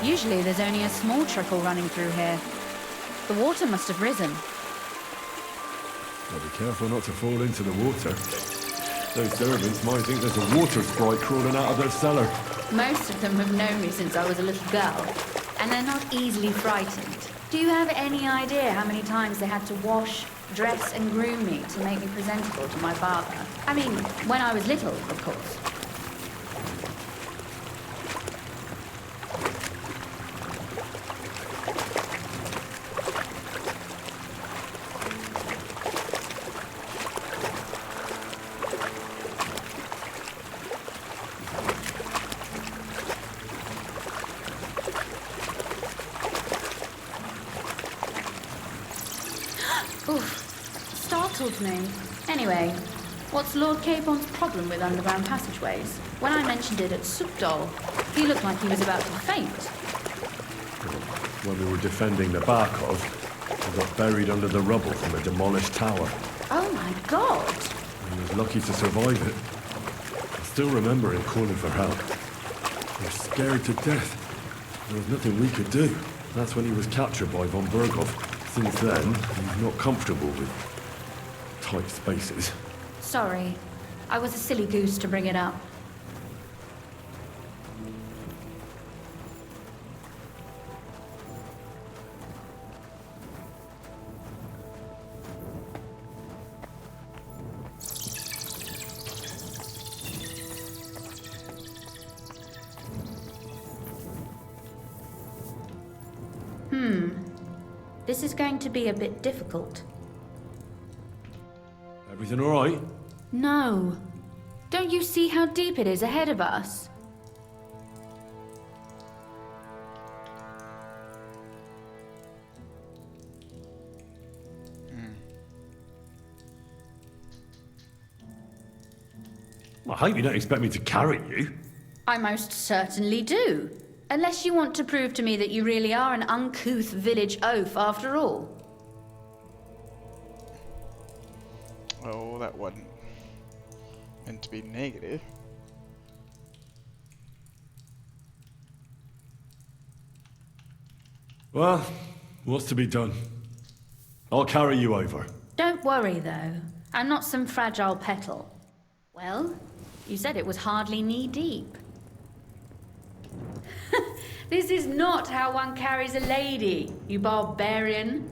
Usually there's only a small trickle running through here. The water must have risen. Well, be careful not to fall into the water. Those servants might think there's a water sprite crawling out of their cellar. Most of them have known me since I was a little girl, and they're not easily frightened. Do you have any idea how many times they had to wash, dress and groom me to make me presentable to my father? I mean, when I was little, of course. Oof, startled me. Anyway, what's Lord Capon's problem with underground passageways? When I mentioned it at Supdol, he looked like he was about to faint. When we were defending the Barkov, we got buried under the rubble from a demolished tower. Oh my god! He was lucky to survive it. I still remember him calling for help. We were scared to death. There was nothing we could do. That's when he was captured by von Berghoff. Since then, he's not comfortable with tight spaces. Sorry. I was a silly goose to bring it up. This is going to be a bit difficult. Everything all right? No. Don't you see how deep it is ahead of us? I hope you don't expect me to carry you. I most certainly do. Unless you want to prove to me that you really are an uncouth village oaf after all. Oh, that wasn't meant to be negative. Well, what's to be done? I'll carry you over. Don't worry, though. I'm not some fragile petal. Well, you said it was hardly knee-deep. This is not how one carries a lady, you barbarian.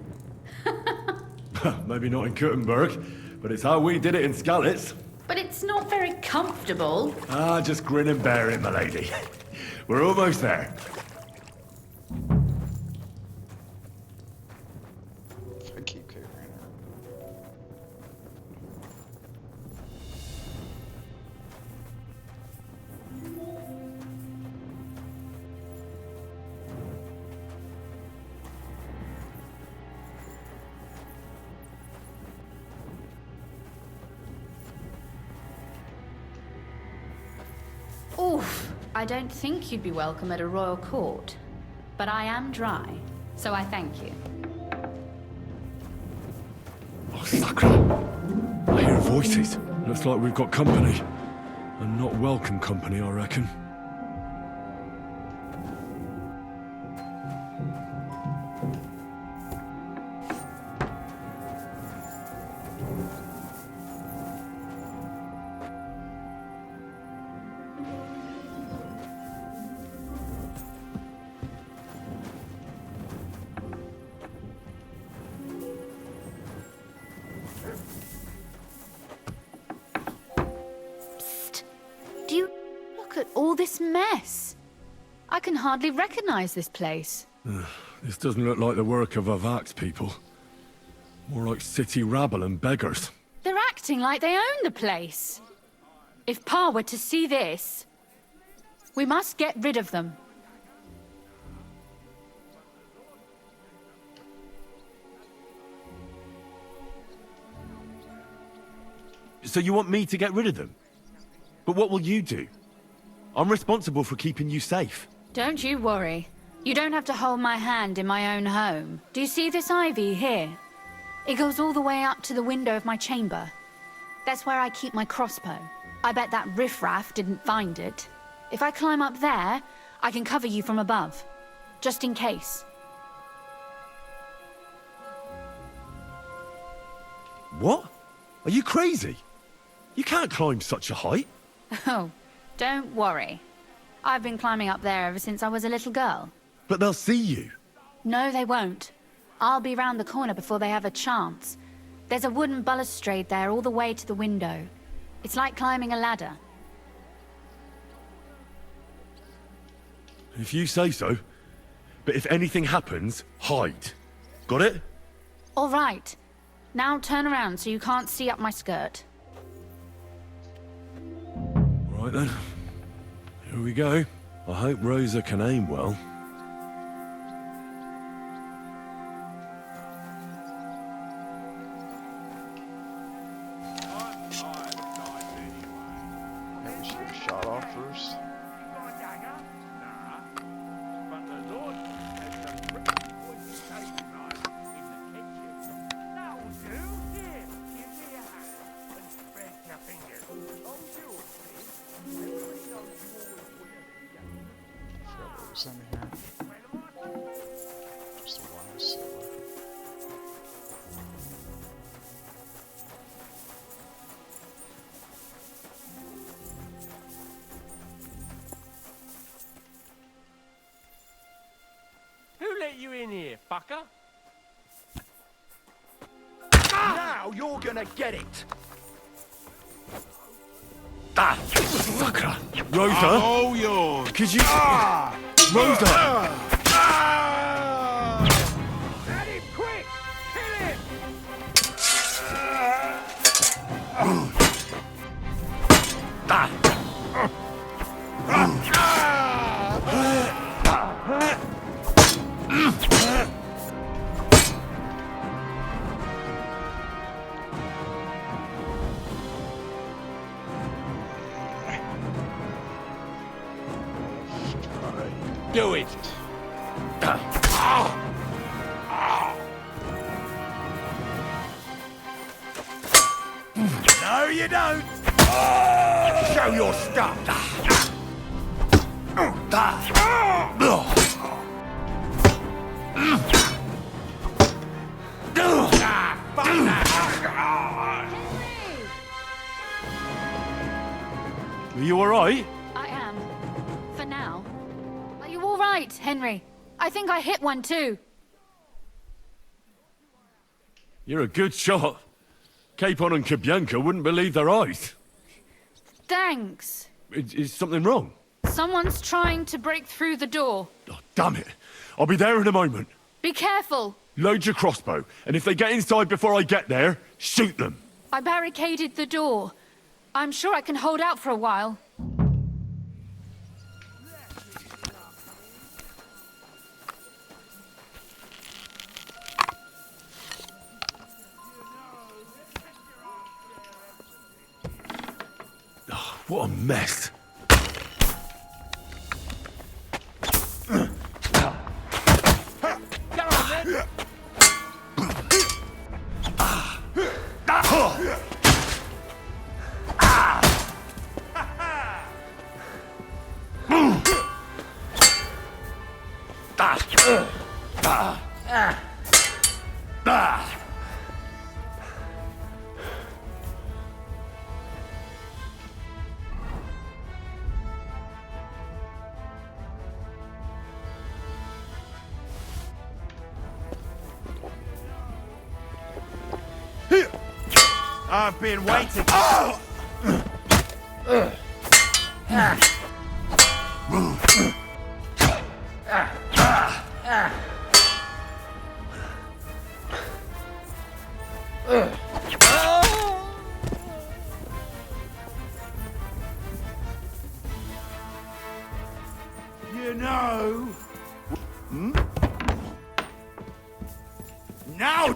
Maybe not in Kuttenberg, but it's how we did it in Skalitz. But it's not very comfortable. Just grin and bear it, my lady. We're almost there. Thank you, Karen. Oof, I don't think you'd be welcome at a royal court. But I am dry, so I thank you. Oh, Sacre! I hear voices. Looks like we've got company. And not welcome company, I reckon. Do you look at all this mess? I can hardly recognize this place. This doesn't look like the work of Avak's people. More like city rabble and beggars. They're acting like they own the place. If Pa were to see this, we must get rid of them. So you want me to get rid of them? But what will you do? I'm responsible for keeping you safe. Don't you worry. You don't have to hold my hand in my own home. Do you see this ivy here? It goes all the way up to the window of my chamber. That's where I keep my crossbow. I bet that riffraff didn't find it. If I climb up there, I can cover you from above. just in case. What? Are you crazy? You can't climb such a height. Oh, don't worry. I've been climbing up there ever since I was a little girl. But they'll see you. No, they won't. I'll be round the corner before they have a chance. There's a wooden balustrade there all the way to the window. It's like climbing a ladder. If you say so. But if anything happens, hide. Got it? All right. Now turn around so you can't see up my skirt. All right then. Here we go. I hope Rosa can aim well. Maybe we should get a shot off first. Forgot what was in here. Just a wine cellar. Who let you in here, fucker? Now you're gonna get it! Ah! Fucker! Rosa! Oh, yours! Could you... Rosa! At him, quick! Kill him! Do it! No, you don't! Show your stuff! Are you alright? I am. For now. Are you all right, Henry? I think I hit one too. You're a good shot. Capon and Kabianka wouldn't believe their eyes. Thanks. Is something wrong? Someone's trying to break through the door. Oh, damn it. I'll be there in a moment. Be careful. Load your crossbow, and if they get inside before I get there, shoot them. I barricaded the door. I'm sure I can hold out for a while. Oh, what a mess. Go on, then! I've been waiting. You know. Now.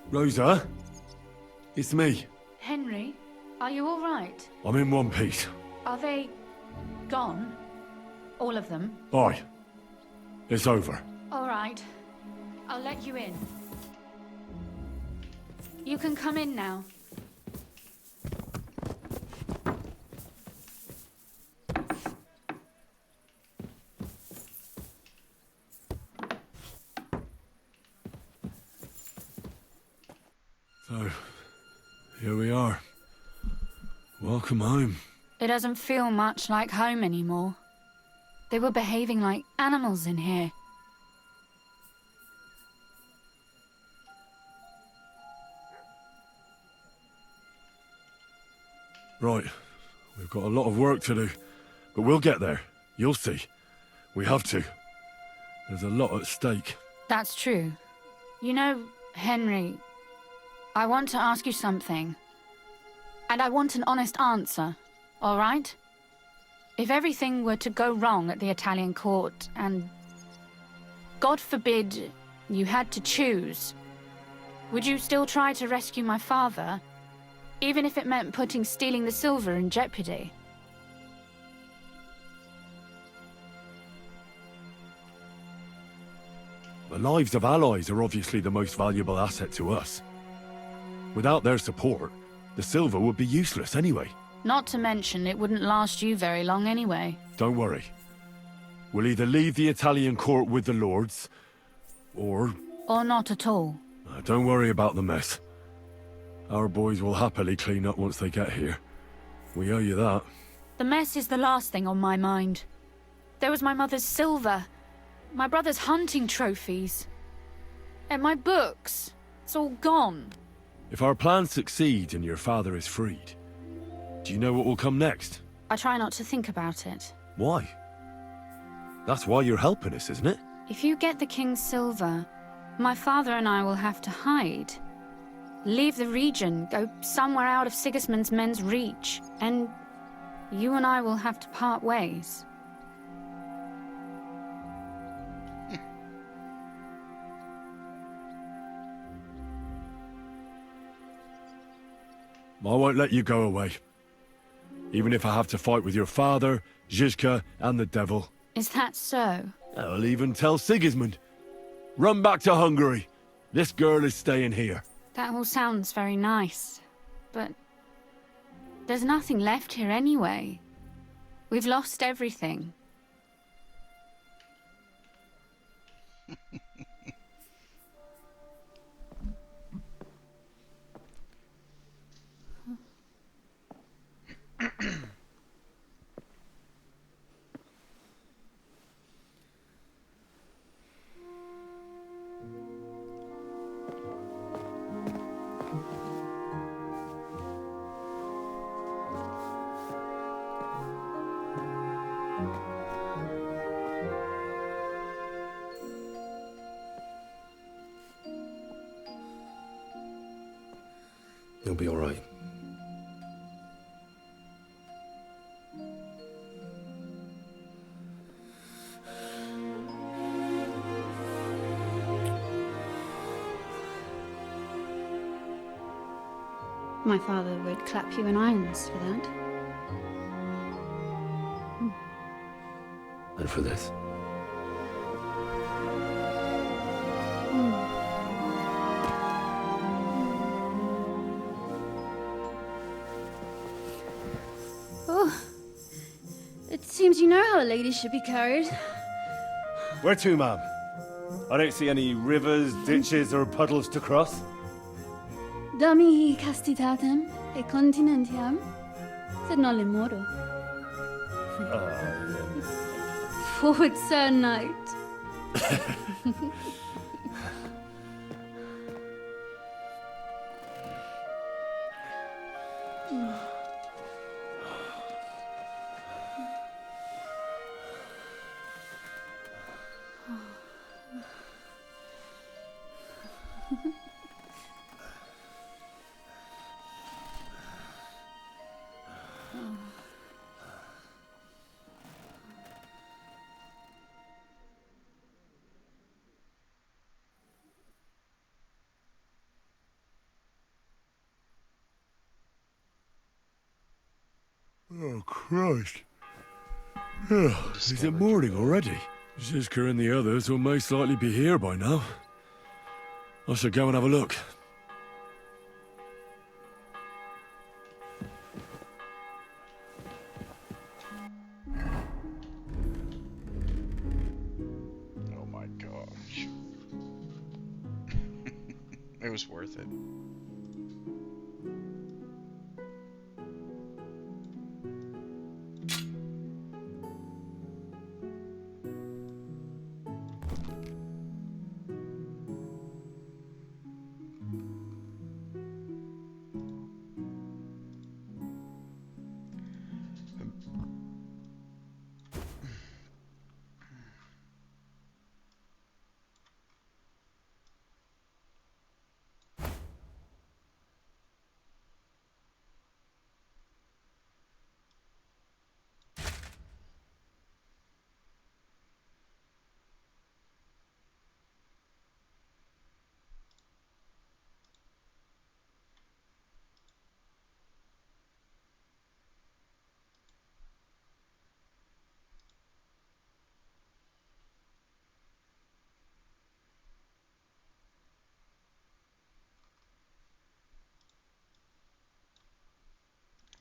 Rosa? It's me. Henry, are you all right? I'm in one piece. Are they gone? All of them? Aye. It's over. All right. I'll let you in. You can come in now. So, here we are. Welcome home. It doesn't feel much like home anymore. They were behaving like animals in here. Right. We've got a lot of work to do, but we'll get there. You'll see. We have to. There's a lot at stake. That's true. You know, Henry, I want to ask you something. And I want an honest answer, all right? If everything were to go wrong at the Italian court, and God forbid you had to choose, would you still try to rescue my father? Even if it meant putting stealing the silver in jeopardy? The lives of allies are obviously the most valuable asset to us. Without their support, the silver would be useless anyway. Not to mention, it wouldn't last you very long anyway. Don't worry. We'll either leave the Italian court with the lords, or... Or not at all. Don't worry about the mess. Our boys will happily clean up once they get here. We owe you that. The mess is the last thing on my mind. There was my mother's silver, my brother's hunting trophies, and my books. It's all gone. If our plan succeeds and your father is freed, do you know what will come next? I try not to think about it. Why? That's why you're helping us, isn't it? If you get the king's silver, my father and I will have to hide. Leave the region, go somewhere out of Sigismund's men's reach, and you and I will have to part ways. I won't let you go away. Even if I have to fight with your father, Zizka, and the devil. Is that so? I'll even tell Sigismund. Run back to Hungary. This girl is staying here. That all sounds very nice, but there's nothing left here anyway. We've lost everything. You'll be all right. My father would clap you in irons for that. And for this. Oh, it seems you know how a lady should be carried. Where to, ma'am? I don't see any rivers, ditches, or puddles to cross. Dami castitatem e continentiam, sed non moro. Forward, Sir Knight. Oh, Christ. Oh, is it morning already? Zizka and the others will most likely be here by now. I should go and have a look. It was worth it.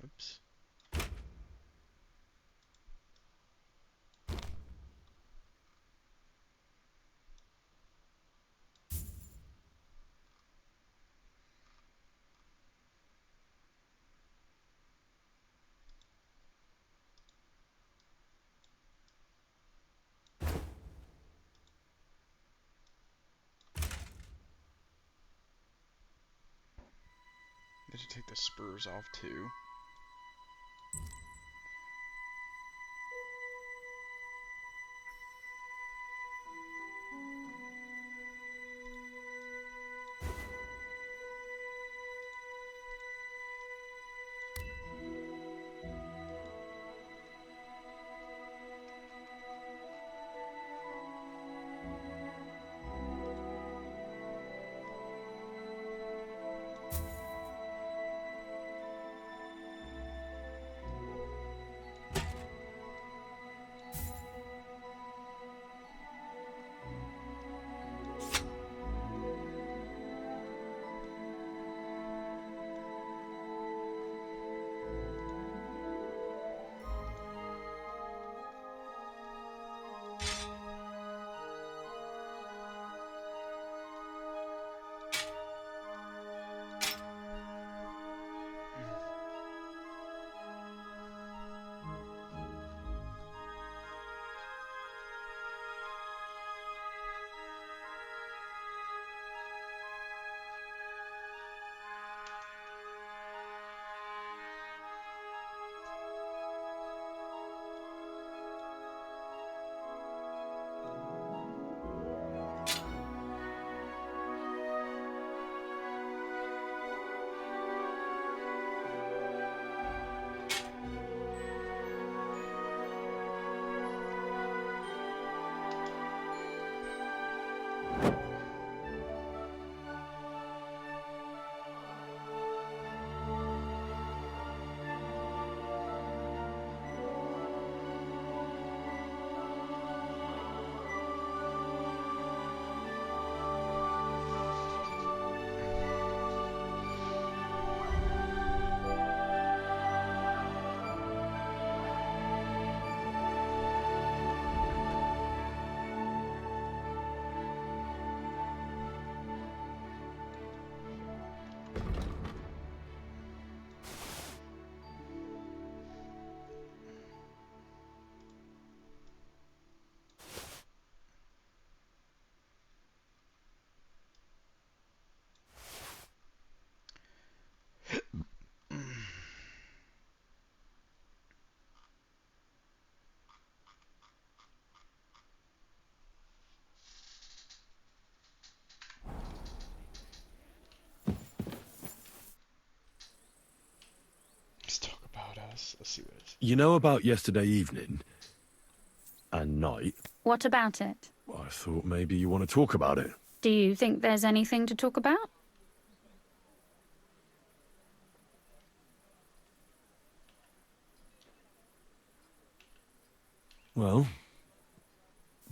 Oops. Did you take the spurs off too? Let's talk about us. Let's see what it is. You know about yesterday evening and night? What about it? I thought maybe you want to talk about it. Do you think there's anything to talk about? Well,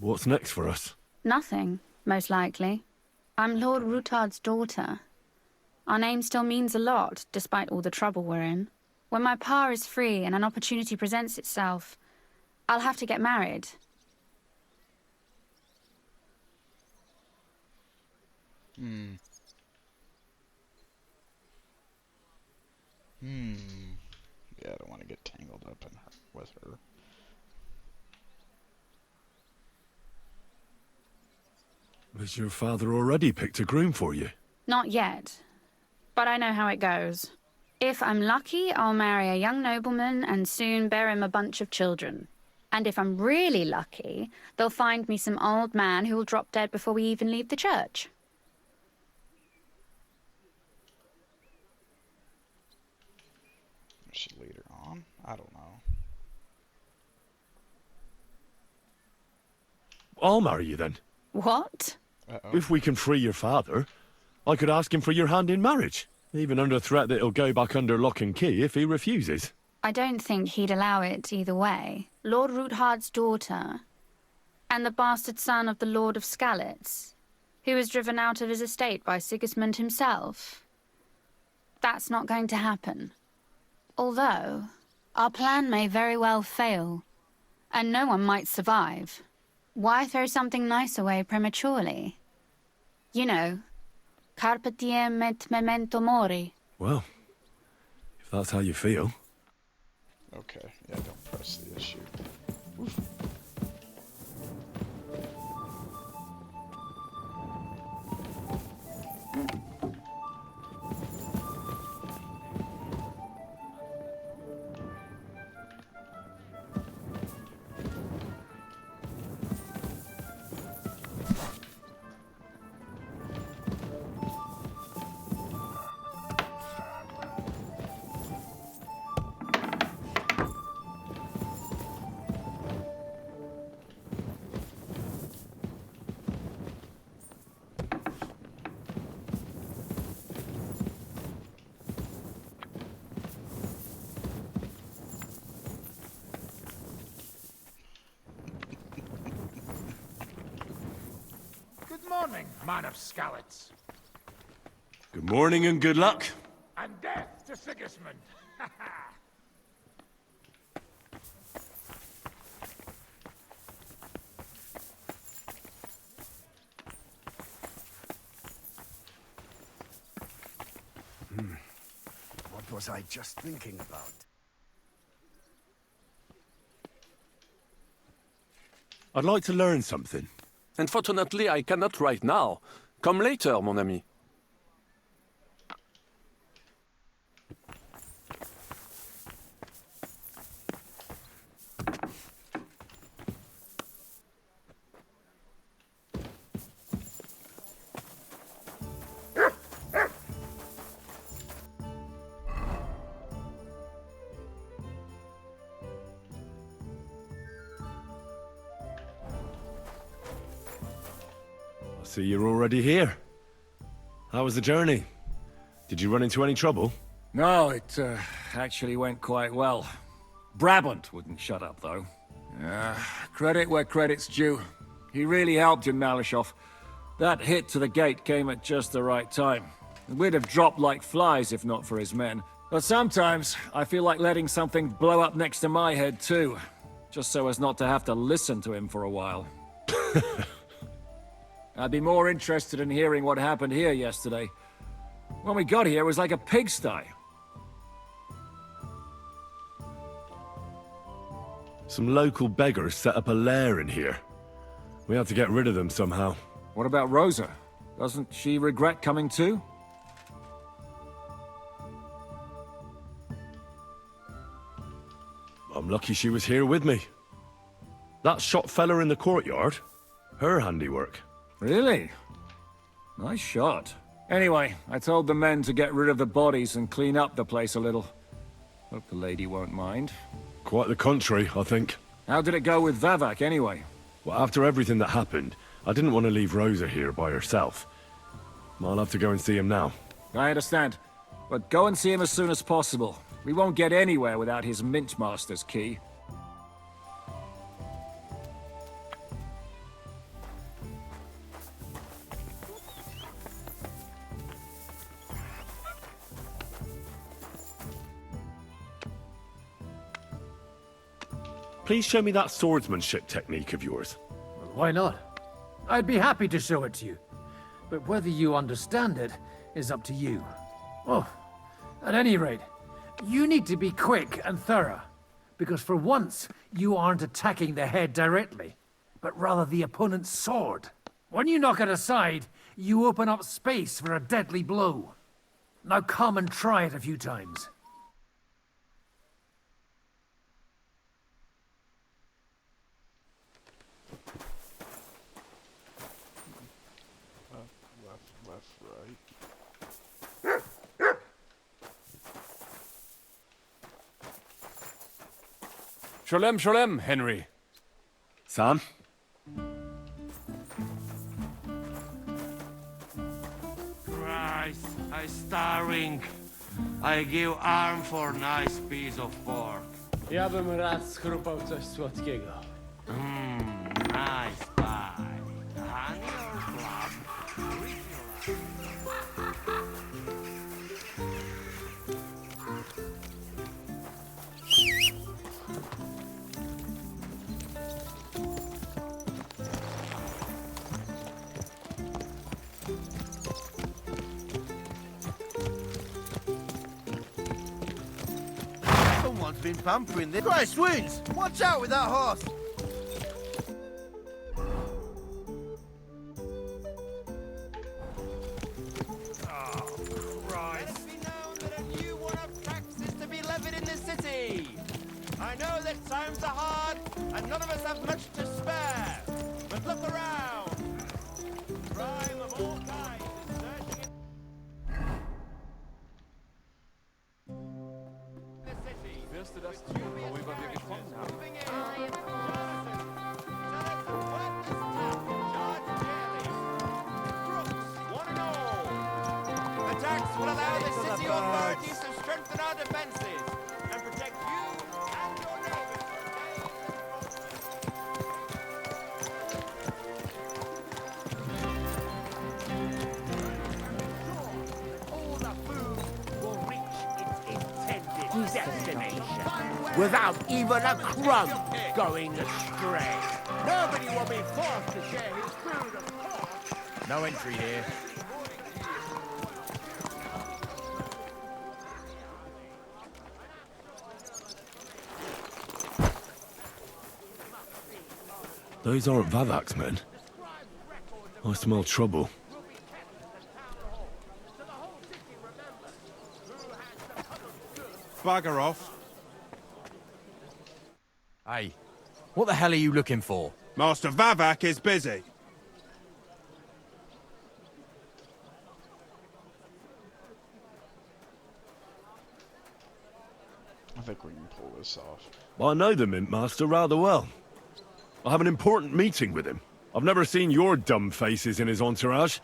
what's next for us? Nothing, most likely. I'm Lord Rutard's daughter. Our name still means a lot, despite all the trouble we're in. When my pa is free and an opportunity presents itself, I'll have to get married. Yeah, I don't want to get tangled up in her, with her. Has your father already picked a groom for you? Not yet. But I know how it goes. If I'm lucky, I'll marry a young nobleman and soon bear him a bunch of children. And if I'm really lucky, they'll find me some old man who will drop dead before we even leave the church. I should lead her on? I don't know. I'll marry you then. What? Uh-oh. If we can free your father, I could ask him for your hand in marriage, even under threat that he'll go back under lock and key if he refuses. I don't think he'd allow it either way. Lord Roothard's daughter, and the bastard son of the Lord of Skalitz, who was driven out of his estate by Sigismund himself. That's not going to happen. Although, our plan may very well fail, and no one might survive. Why throw something nice away prematurely? You know, carpe diem et memento mori. Well, if that's how you feel. Okay, yeah, don't press the issue. Oof. Good morning, man of Skalitz. Good morning and good luck. And death to Sigismund. What was I just thinking about? I'd like to learn something. Unfortunately, I cannot right now. Come later, mon ami. See, you're already here. How was the journey? Did you run into any trouble? No, it actually went quite well. Brabant wouldn't shut up, though. Credit where credit's due. He really helped in Malishov. That hit to the gate came at just the right time. We'd have dropped like flies if not for his men. But sometimes, I feel like letting something blow up next to my head, too. Just so as not to have to listen to him for a while. I'd be more interested in hearing what happened here yesterday. When we got here, it was like a pigsty. Some local beggars set up a lair in here. We had to get rid of them somehow. What about Rosa? Doesn't she regret coming too? I'm lucky she was here with me. That shot fella in the courtyard, her handiwork. Really? Nice shot. Anyway, I told the men to get rid of the bodies and clean up the place a little. Hope the lady won't mind. Quite the contrary, I think. How did it go with Vavak, anyway? Well, after everything that happened, I didn't want to leave Rosa here by herself. I'll have to go and see him now. I understand. But go and see him as soon as possible. We won't get anywhere without his Mintmaster's key. Please show me that swordsmanship technique of yours. Why not? I'd be happy to show it to you. But whether you understand it is up to you. Oh, at any rate, You need to be quick and thorough, because for once, you aren't attacking the head directly, but rather the opponent's sword. When you knock it aside, you open up space for a deadly blow. Now come and try it a few times. Left, right. Sholem, Sholem, Henry. Sam? Christ, I starving. I give arm for nice piece of pork. Ja bym raz schrupał coś słodkiego. Nice pie. Honey or plum? Someone's been pampering this. Christ wounds! Watch out with that horse! I know that times are hard, and none of us have much to spare. But look around. Crime of all kinds is surging in the city. Wirst du das tun, worüber wir gesprochen haben? Moving in. Jonathan, tell us to work this tough and charge daily. Crooks, one and all. Attacks will allow the city authorities to strengthen our defenses and protect you and your neighbors from All the food will reach its intended destination without even a crumb going astray. Nobody will be forced to share his food, of course. No entry here. Those aren't Vavak's men. I smell trouble. Bugger off. Hey, what the hell are you looking for? Master Vavak is busy. I think we can pull this off. I know the Mint Master rather well. I have an important meeting with him. I've never seen your dumb faces in his entourage,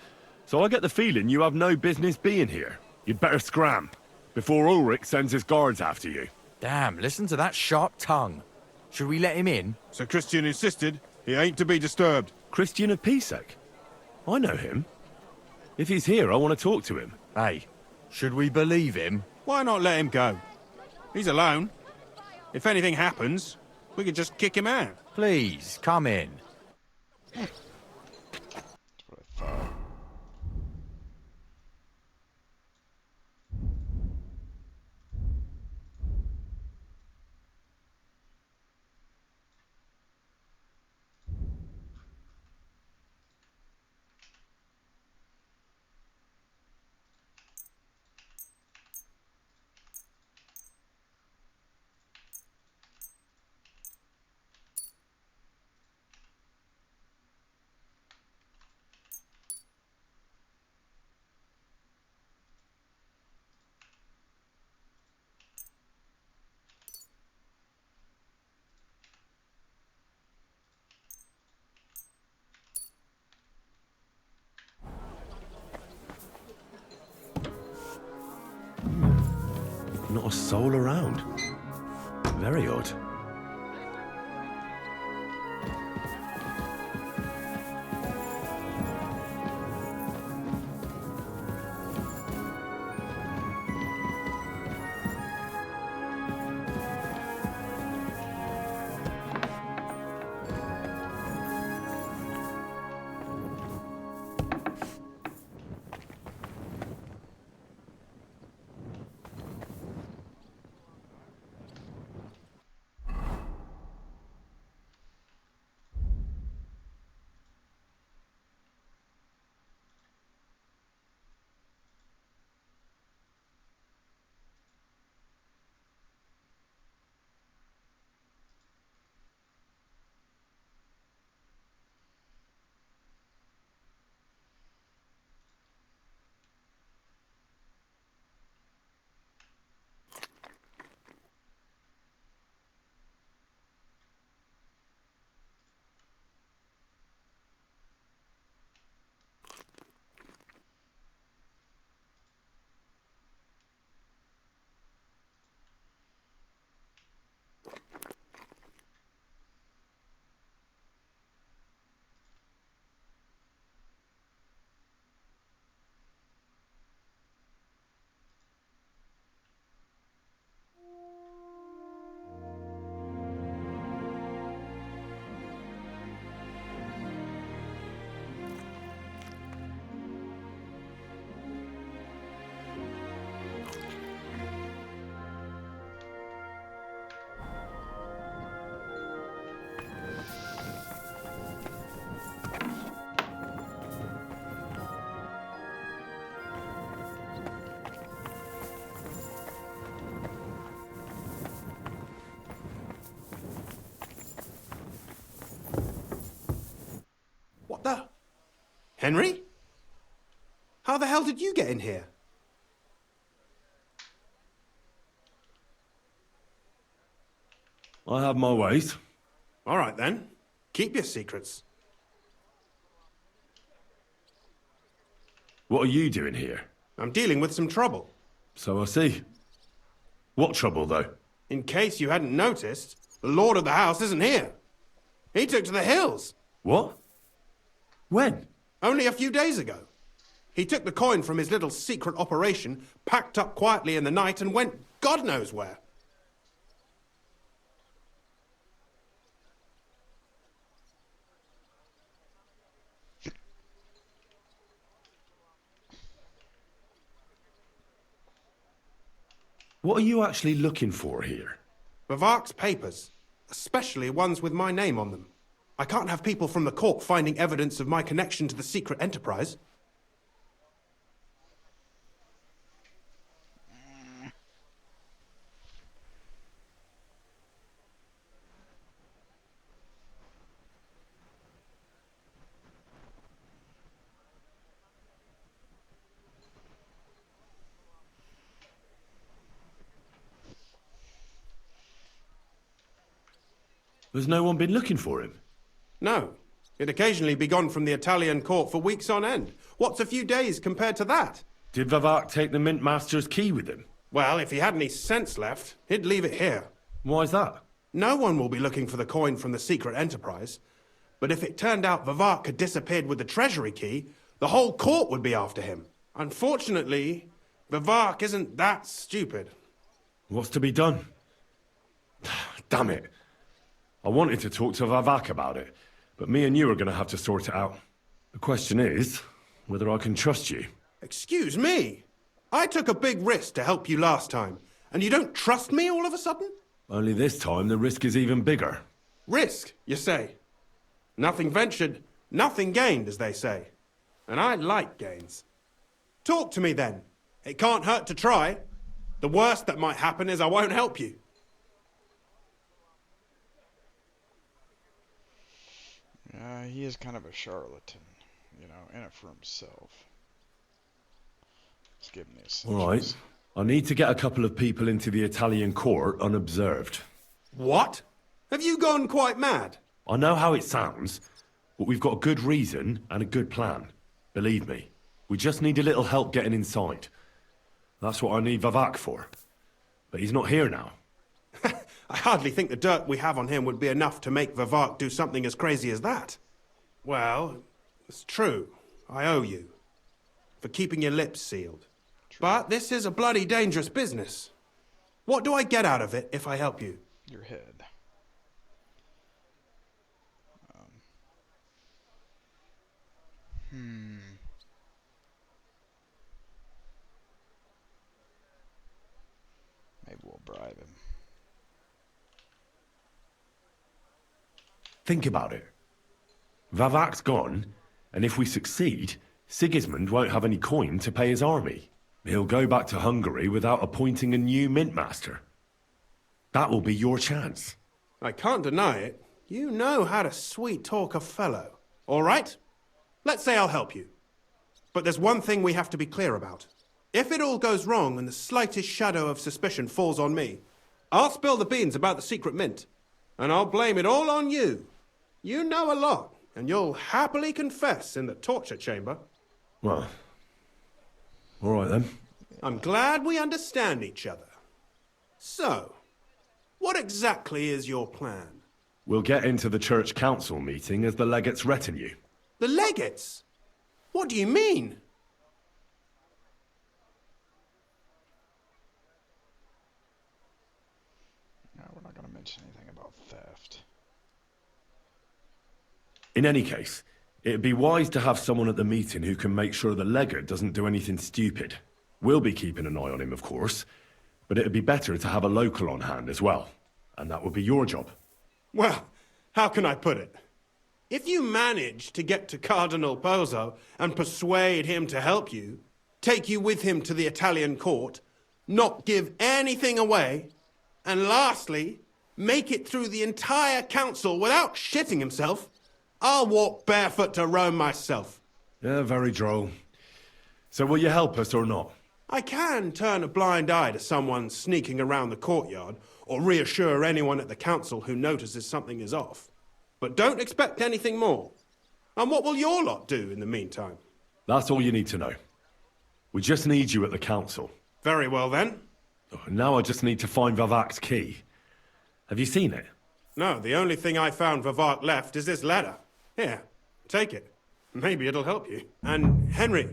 so I get the feeling you have no business being here. You'd better scram, before Ulrich sends his guards after you. Damn, listen to that sharp tongue. Should we let him in? Sir Christian insisted he ain't to be disturbed. Christian of Pisek? I know him. If he's here, I want to talk to him. Hey, should we believe him? Why not let him go? He's alone. If anything happens, we can just kick him out. Please, come in. That's what I thought. Not a soul around. Very odd. Henry? How the hell did you get in here? I have my ways. All right, then. Keep your secrets. What are you doing here? I'm dealing with some trouble. So I see. What trouble, though? In case you hadn't noticed, the lord of the house isn't here. He took to the hills. What? When? Only a few days ago. He took the coin from his little secret operation, packed up quietly in the night, and went God knows where. What are you actually looking for here? Vivac's papers, especially ones with my name on them. I can't have people from the court finding evidence of my connection to the secret enterprise. Has no one been looking for him? No. He'd occasionally be gone from the Italian court for weeks on end. What's a few days compared to that? Did Vivac take the Mint Master's key with him? Well, if he had any sense left, he'd leave it here. Why's that? No one will be looking for the coin from the secret enterprise. But if it turned out Vivac had disappeared with the treasury key, the whole court would be after him. Unfortunately, Vivac isn't that stupid. What's to be done? Damn it. I wanted to talk to Vivac about it, but me and you are going to have to sort it out. The question is, whether I can trust you. Excuse me? I took a big risk to help you last time, and you don't trust me all of a sudden? Only this time the risk is even bigger. Risk, you say? Nothing ventured, nothing gained, as they say. And I like gains. Talk to me then. It can't hurt to try. The worst that might happen is I won't help you. He is kind of a charlatan, you know, in it for himself. Let's give him this. All right. I need to get a couple of people into the Italian court unobserved. What? Have you gone quite mad? I know how it sounds, but we've got a good reason and a good plan. Believe me, we just need a little help getting inside. That's what I need Vivac for. But he's not here now. I hardly think the dirt we have on him would be enough to make Vivac do something as crazy as that. Well, it's true. I owe you. For keeping your lips sealed. True. But this is a bloody dangerous business. What do I get out of it if I help you? Your head. Maybe we'll bribe him. Think about it. Vavac's gone, and if we succeed, Sigismund won't have any coin to pay his army. He'll go back to Hungary without appointing a new mint master. That will be your chance. I can't deny it. You know how to sweet-talk a fellow. All right? Let's say I'll help you. But there's one thing we have to be clear about. If it all goes wrong and the slightest shadow of suspicion falls on me, I'll spill the beans about the secret mint. And I'll blame it all on you. You know a lot, and you'll happily confess in the torture chamber. Well, all right then. I'm glad we understand each other. So, what exactly is your plan? We'll get into the church council meeting as the legate's retinue. The legates? What do you mean? No, we're not going to mention anything about theft. In any case, it'd be wise to have someone at the meeting who can make sure the legate doesn't do anything stupid. We'll be keeping an eye on him, of course, but it'd be better to have a local on hand as well. And that would be your job. Well, how can I put it? If you manage to get to Cardinal Pozzo and persuade him to help you, take you with him to the Italian court, not give anything away, and lastly, make it through the entire council without shitting himself, I'll walk barefoot to Rome myself. Yeah, very droll. So will you help us or not? I can turn a blind eye to someone sneaking around the courtyard, or reassure anyone at the council who notices something is off. But don't expect anything more. And what will your lot do in the meantime? That's all you need to know. We just need you at the council. Very well then. Now I just need to find Vivac's key. Have you seen it? No, the only thing I found Vivac left is this letter. Here, take it. Maybe it'll help you. And Henry,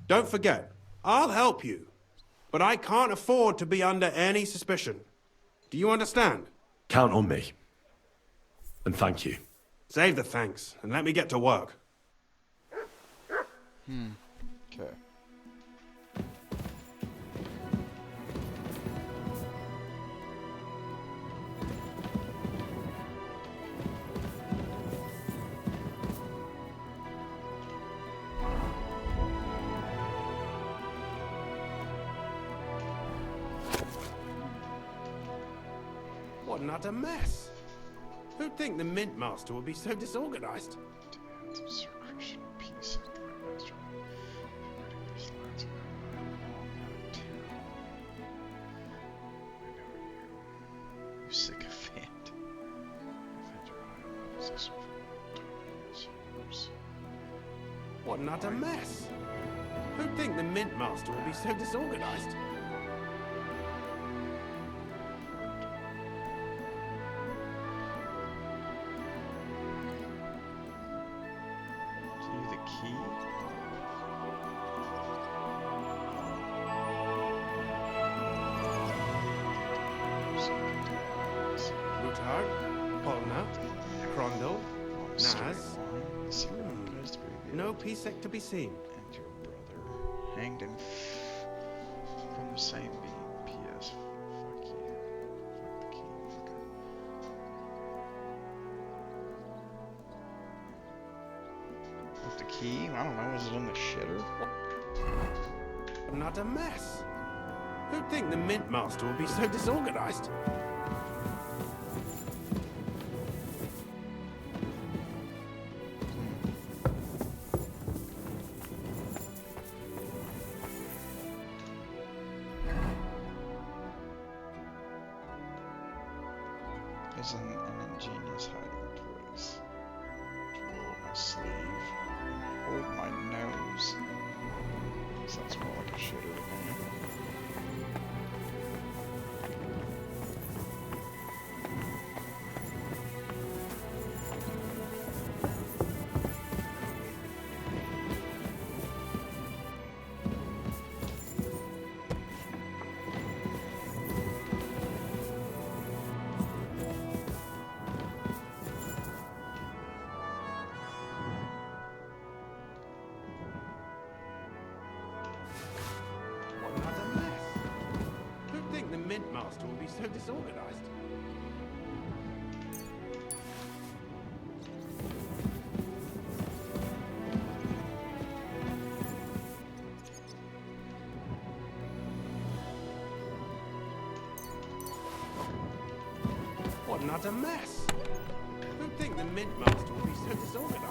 don't forget, I'll help you. But I can't afford to be under any suspicion. Do you understand? Count on me. And thank you. Save the thanks, and let me get to work. Okay. What an utter mess. Who'd think the Mint Master would be so disorganized? Sycophant. What an utter mess. Who'd think the Mint Master would be so disorganized? The key? Rutard, Polna, Crondel, Naz. No Pisek to be seen. And your brother hanged in from the same beam. P.S. Fuck you. Fuck the key. With the key? I don't know. Is it in the shitter? Not a mess. Who'd think the Mint Master would be so disorganized? Is an ingenious hiding place. Roll my sleeve. Hold my nose. Sounds more like a shitter to me. The Mint Master will be so disorganized. What an utter mess. Who'd think the Mint Master will be so disorganized?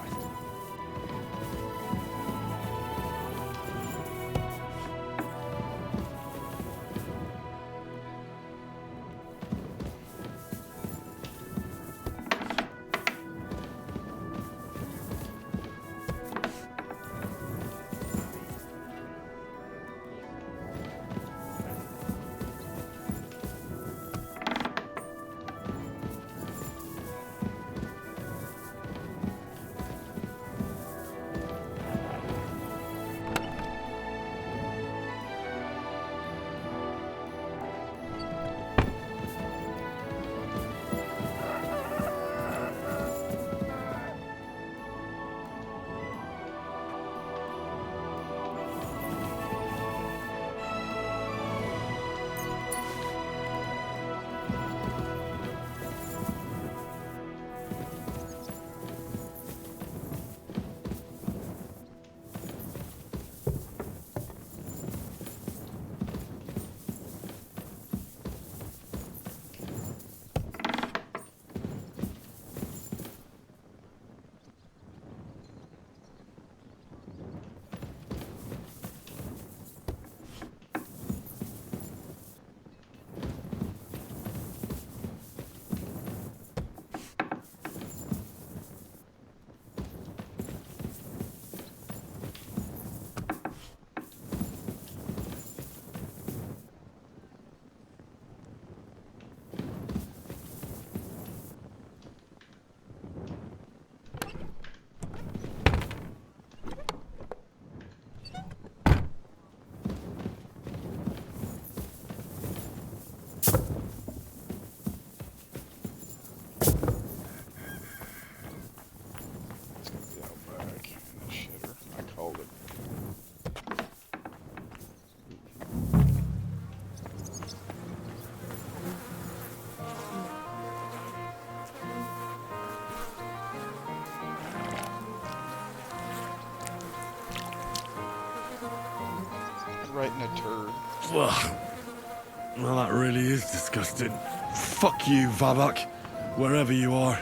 right in a turd. Well, that really is disgusting. Fuck you, Vavak, wherever you are.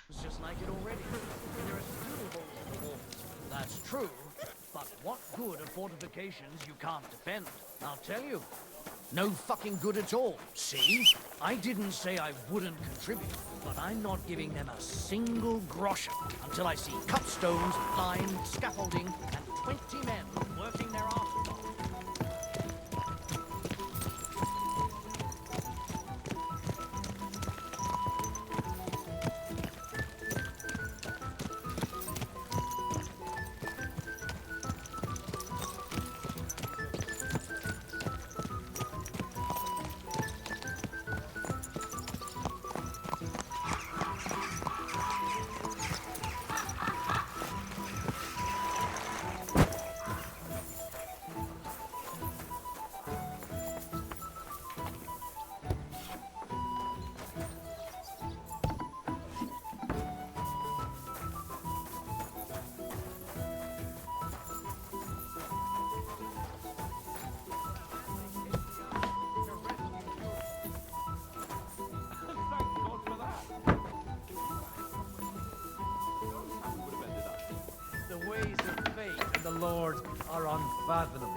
It's just like it already. There are still holes in the walls. That's true. But what good are fortifications you can't defend? I'll tell you. No fucking good at all. See? I didn't say I wouldn't contribute, but I'm not giving them a single groschen until I see cut stones, lime, scaffolding, and 20 men working their asses off. The ways of fate and the Lord are unfathomable.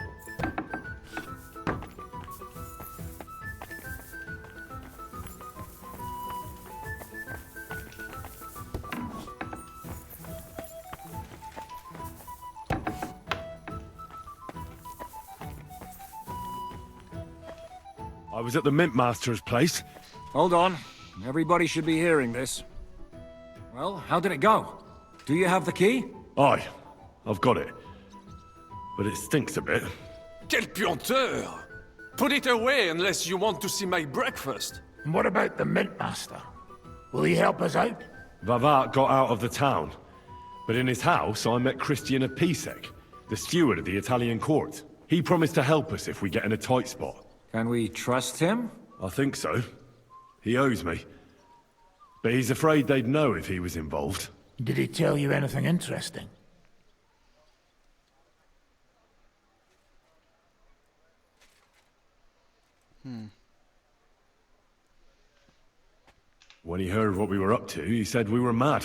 I was at the Mint Master's place. Hold on. Everybody should be hearing this. Well, how did it go? Do you have the key? Aye, I've got it. But it stinks a bit. Quel puanteur! Put it away unless you want to see my breakfast. And what about the Mint Master? Will he help us out? Vavat got out of the town. But in his house, I met Christian Pisek, the steward of the Italian court. He promised to help us if we get in a tight spot. Can we trust him? I think so. He owes me. But he's afraid they'd know if he was involved. Did he tell you anything interesting? When he heard what we were up to, he said we were mad.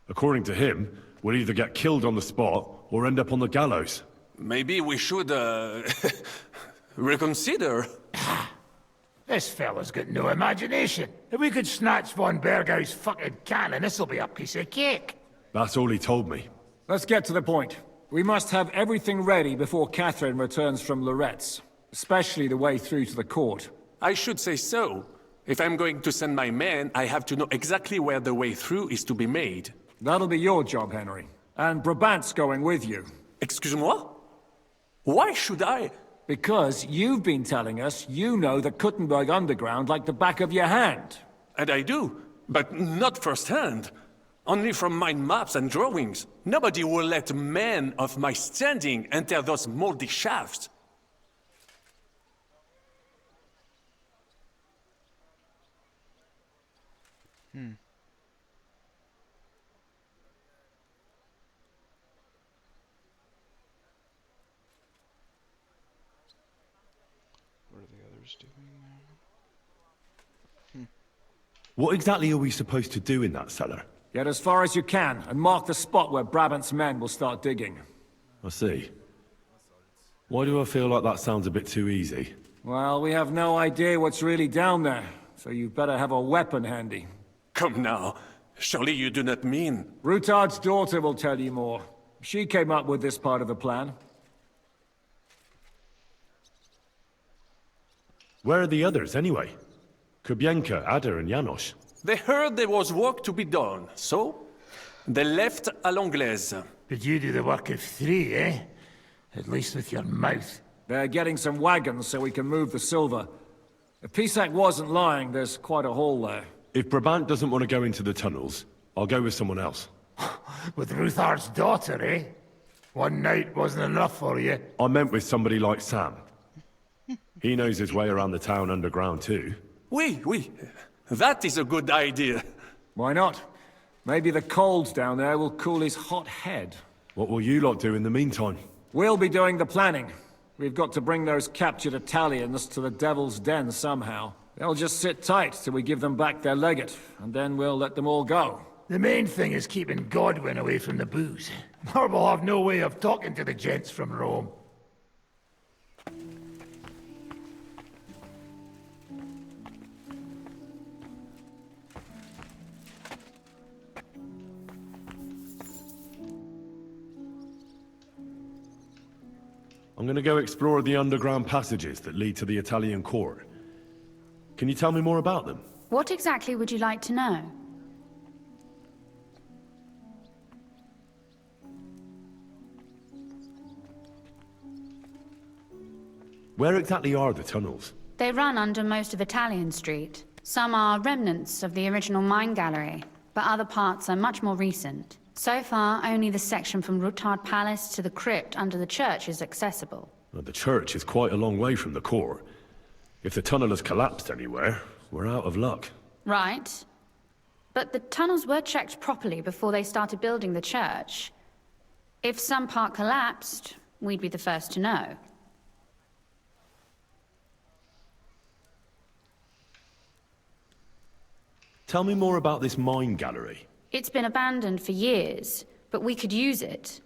According to him, we'd either get killed on the spot or end up on the gallows. Maybe we should, reconsider. This fella's got no imagination. If we could snatch von Bergau's fucking cannon, this'll be a piece of cake. That's all he told me. Let's get to the point. We must have everything ready before Catherine returns from Loretz, especially the way through to the court. I should say so. If I'm going to send my men, I have to know exactly where the way through is to be made. That'll be your job, Henry. And Brabant's going with you. Excuse-moi? Why should I? Because you've been telling us you know the Kuttenberg underground like the back of your hand. And I do, but not firsthand. Only from mind maps and drawings. Nobody will let men of my standing enter those moldy shafts. What are the others doing now? What exactly are we supposed to do in that cellar? Get as far as you can, and mark the spot where Brabant's men will start digging. I see. Why do I feel like that sounds a bit too easy? Well, we have no idea what's really down there, so you'd better have a weapon handy. Come now. Surely you do not mean... Rutard's daughter will tell you more. She came up with this part of the plan. Where are the others, anyway? Kubienka, Ada, and Janos. They heard there was work to be done, so... they left à l'anglaise. Did you do the work of 3, eh? At least with your mouth. They're getting some wagons so we can move the silver. If Pisak wasn't lying, there's quite a hole there. If Brabant doesn't want to go into the tunnels, I'll go with someone else. With Ruthard's daughter, eh? One night wasn't enough for you. I meant with somebody like Sam. He knows his way around the town underground too. Oui. That is a good idea. Why not? Maybe the cold down there will cool his hot head. What will you lot do in the meantime? We'll be doing the planning. We've got to bring those captured Italians to the Devil's Den somehow. They'll just sit tight till we give them back their legate, and then we'll let them all go. The main thing is keeping Godwin away from the booze. Or we'll have no way of talking to the gents from Rome. I'm gonna go explore the underground passages that lead to the Italian court. Can you tell me more about them? What exactly would you like to know? Where exactly are the tunnels? They run under most of Italian Street. Some are remnants of the original mine gallery, but other parts are much more recent. So far, only the section from Rutard Palace to the crypt under the church is accessible. Well, the church is quite a long way from the court. If the tunnel has collapsed anywhere, we're out of luck. Right. But the tunnels were checked properly before they started building the church. If some part collapsed, we'd be the first to know. Tell me more about this mine gallery. It's been abandoned for years, but we could use it.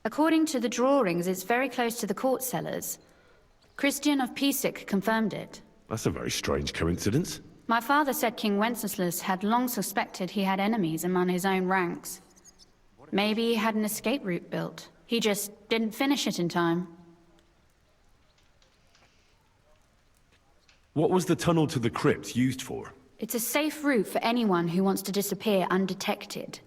According to the drawings, it's very close to the court cellars. Christian of Pisek confirmed it. That's a very strange coincidence. My father said King Wenceslas had long suspected he had enemies among his own ranks. Maybe he had an escape route built. He just didn't finish it in time. What was the tunnel to the crypt used for? It's a safe route for anyone who wants to disappear undetected.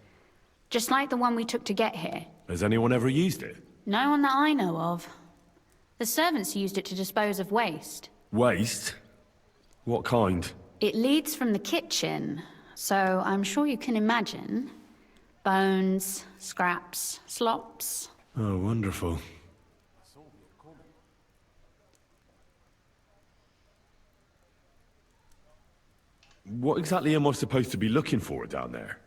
Just like the one we took to get here. Has anyone ever used it? No one that I know of. The servants used it to dispose of waste. Waste? What kind? It leads from the kitchen, so I'm sure you can imagine. Bones, scraps, slops. Oh, wonderful. What exactly am I supposed to be looking for down there?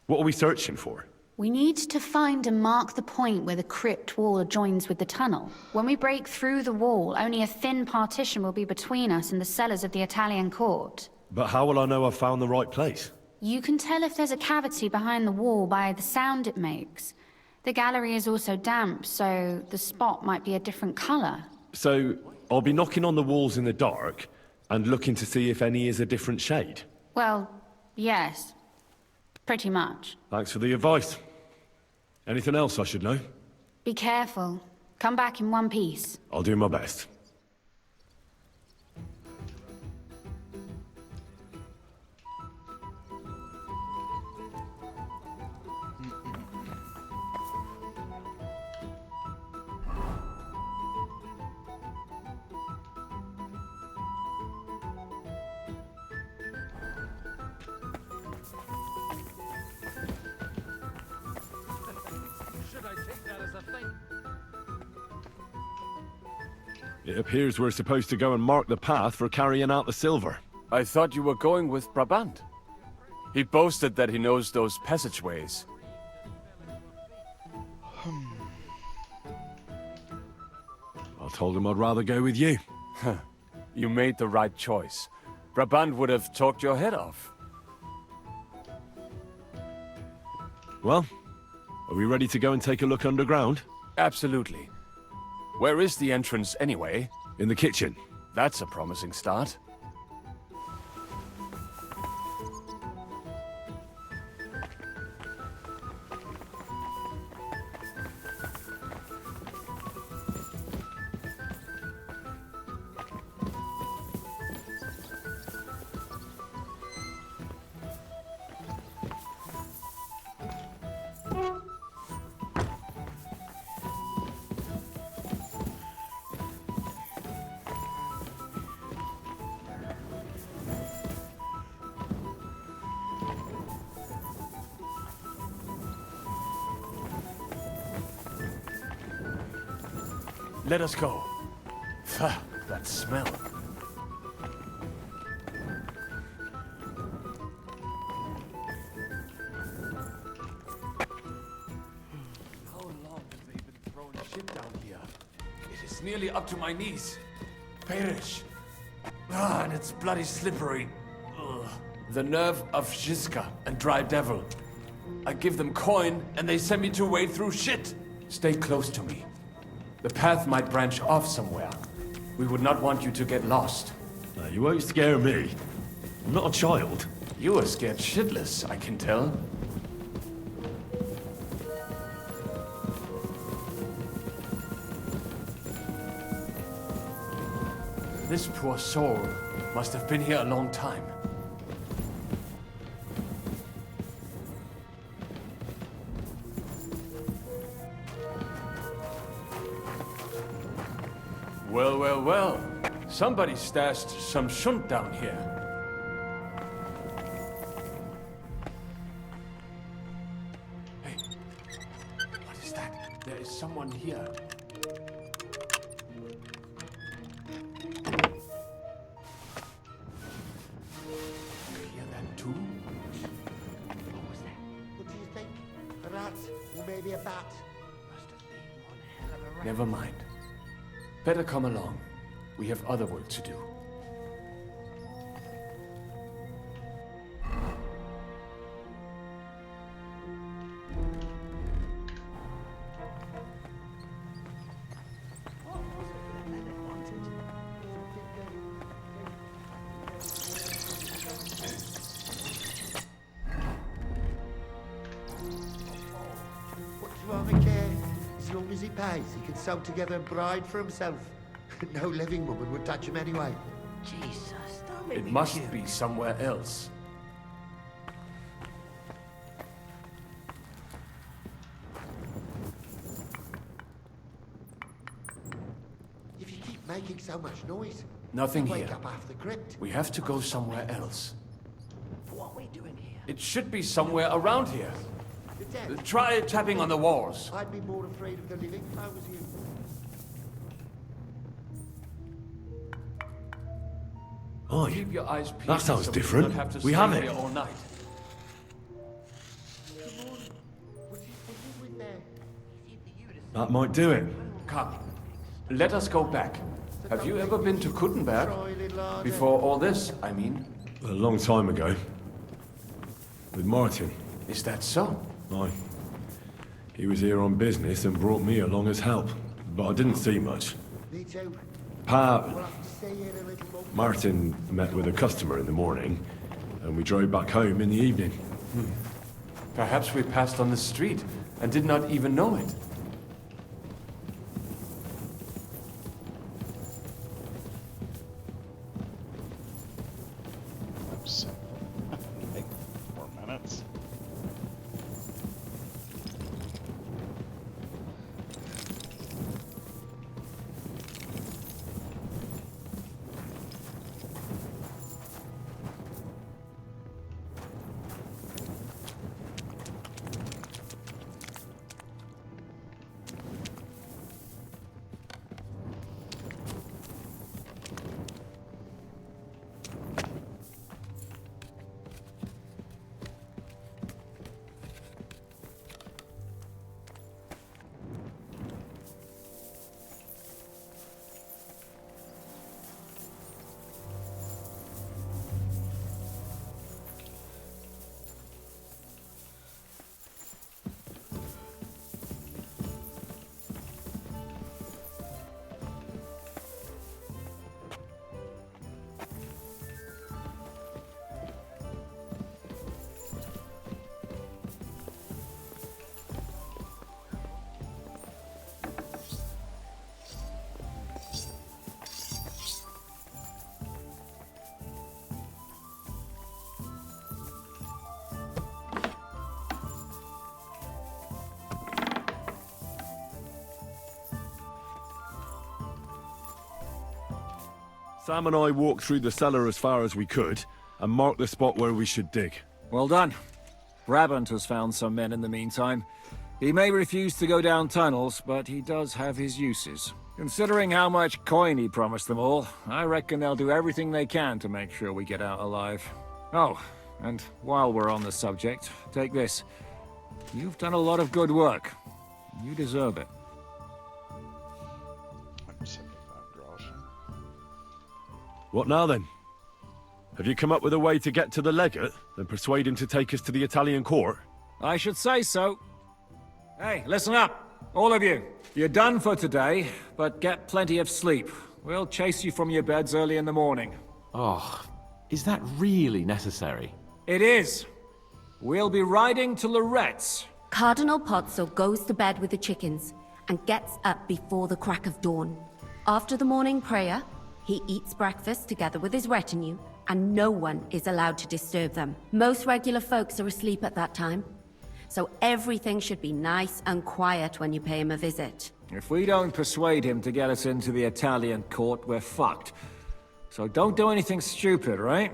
What are we searching for? We need to find and mark the point where the crypt wall joins with the tunnel. When we break through the wall, only a thin partition will be between us and the cellars of the Italian court. But how will I know I've found the right place? You can tell if there's a cavity behind the wall by the sound it makes. The gallery is also damp, so the spot might be a different color. So, I'll be knocking on the walls in the dark and looking to see if any is a different shade? Well, yes. Pretty much. Thanks for the advice. Anything else I should know? Be careful. Come back in one piece. I'll do my best. It appears we're supposed to go and mark the path for carrying out the silver. I thought you were going with Brabant. He boasted that he knows those passageways. I told him I'd rather go with you. You made the right choice. Brabant would have talked your head off. Well, are we ready to go and take a look underground? Absolutely. Where is the entrance anyway? In the kitchen. That's a promising start. Let us go. Pah, that smell. How long have they been throwing shit down here? It is nearly up to my knees. Perish. Ah, and it's bloody slippery. Ugh. The nerve of Shiska and Dry Devil. I give them coin, and they send me to wade through shit. Stay close to me. The path might branch off somewhere. We would not want you to get lost. No, you won't scare me. I'm not a child. You are scared shitless, I can tell. This poor soul must have been here a long time. Well, well, well. Somebody stashed some shunt down here. Hey, what is that? There is someone here. You hear that too? What was that? What do you think? A rat? Or maybe a bat? Must have been one hell of a rat. Never mind. Better come along. We have other work to do. What's wrong with care? As long as he pays, he can sew together a bride for himself. No living woman would touch him anyway. Jesus, don't make It me must puke. be somewhere else. If you keep making so much noise, Nothing you'll wake here. up half the crypt. We have to go somewhere else. What are we doing here? It should be somewhere around here. The dead? Try tapping on the walls. I'd be more afraid of the living if I was you. Oh, Keep your eyes peeled. that sounds so different. We, don't have to We stay have it. here all night. That might do it. Come, let us go back. Have you ever been to Kuttenberg? Before all this, I mean. A long time ago. With Martin. Is that so? Aye. He was here on business and brought me along as help. But I didn't see much. Me too. Pa... We'll have to stay here a little longer. Martin met with a customer in the morning, and we drove back home in the evening. Perhaps we passed on the street and did not even know it. Oops. Like 4 minutes. Sam and I walked through the cellar as far as we could, and marked the spot where we should dig. Well done. Brabant has found some men in the meantime. He may refuse to go down tunnels, but he does have his uses. Considering how much coin he promised them all, I reckon they'll do everything they can to make sure we get out alive. Oh, and while we're on the subject, take this. You've done a lot of good work. You deserve it. 175 groschen. What now then? Have you come up with a way to get to the legate and persuade him to take us to the Italian court? I should say so. Hey, listen up, all of you. You're done for today, but get plenty of sleep. We'll chase you from your beds early in the morning. Oh, is that really necessary? It is. We'll be riding to Lorette's. Cardinal Pozzo goes to bed with the chickens and gets up before the crack of dawn. After the morning prayer, he eats breakfast together with his retinue, and no one is allowed to disturb them. Most regular folks are asleep at that time, so everything should be nice and quiet when you pay him a visit. If we don't persuade him to get us into the Italian court, we're fucked. So don't do anything stupid, right?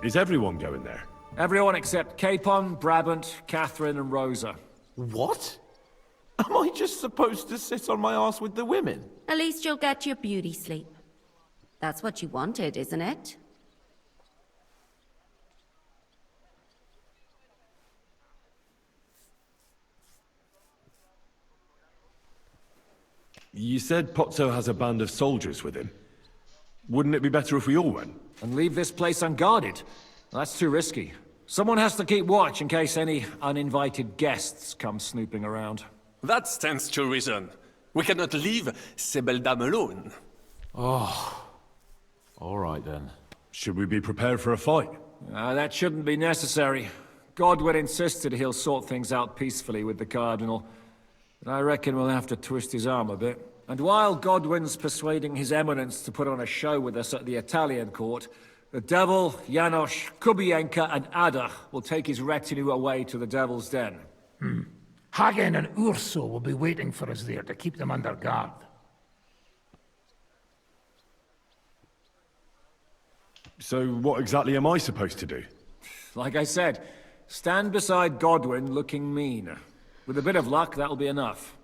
Is everyone going there? Everyone except Capon, Brabant, Catherine, and Rosa. What? Am I just supposed to sit on my ass with the women? At least you'll get your beauty sleep. That's what you wanted, isn't it? You said Pozzo has a band of soldiers with him. Wouldn't it be better if we all went? And leave this place unguarded? That's too risky. Someone has to keep watch in case any uninvited guests come snooping around. That stands to reason. We cannot leave ces belles dames alone. Oh. All right then. Should we be prepared for a fight? That shouldn't be necessary. Godwin insisted he'll sort things out peacefully with the Cardinal. But I reckon we'll have to twist his arm a bit. And while Godwin's persuading His Eminence to put on a show with us at the Italian court, the Devil, Janosch, Kubienka, and Ada will take his retinue away to the Devil's Den. Hagen and Urso will be waiting for us there to keep them under guard. So what exactly am I supposed to do? Like I said, stand beside Godwin looking mean. With a bit of luck, that'll be enough.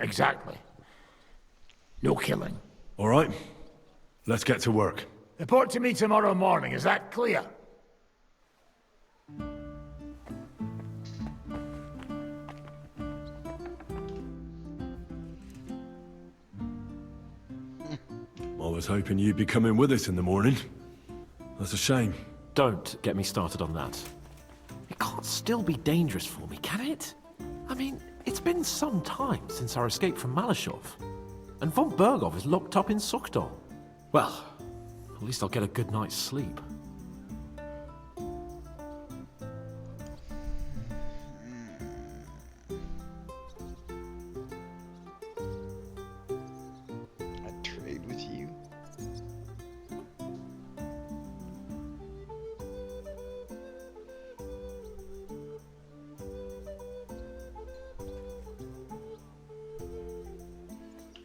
Exactly. No killing. All right. Let's get to work. Report to me tomorrow morning, is that clear? I was hoping you'd be coming with us in the morning. That's a shame. Don't get me started on that. It can't still be dangerous for me, can it? I mean, it's been some time since our escape from Malashov. And von Bergov is locked up in Sukdol. Well, at least I'll get a good night's sleep. I'd trade with you.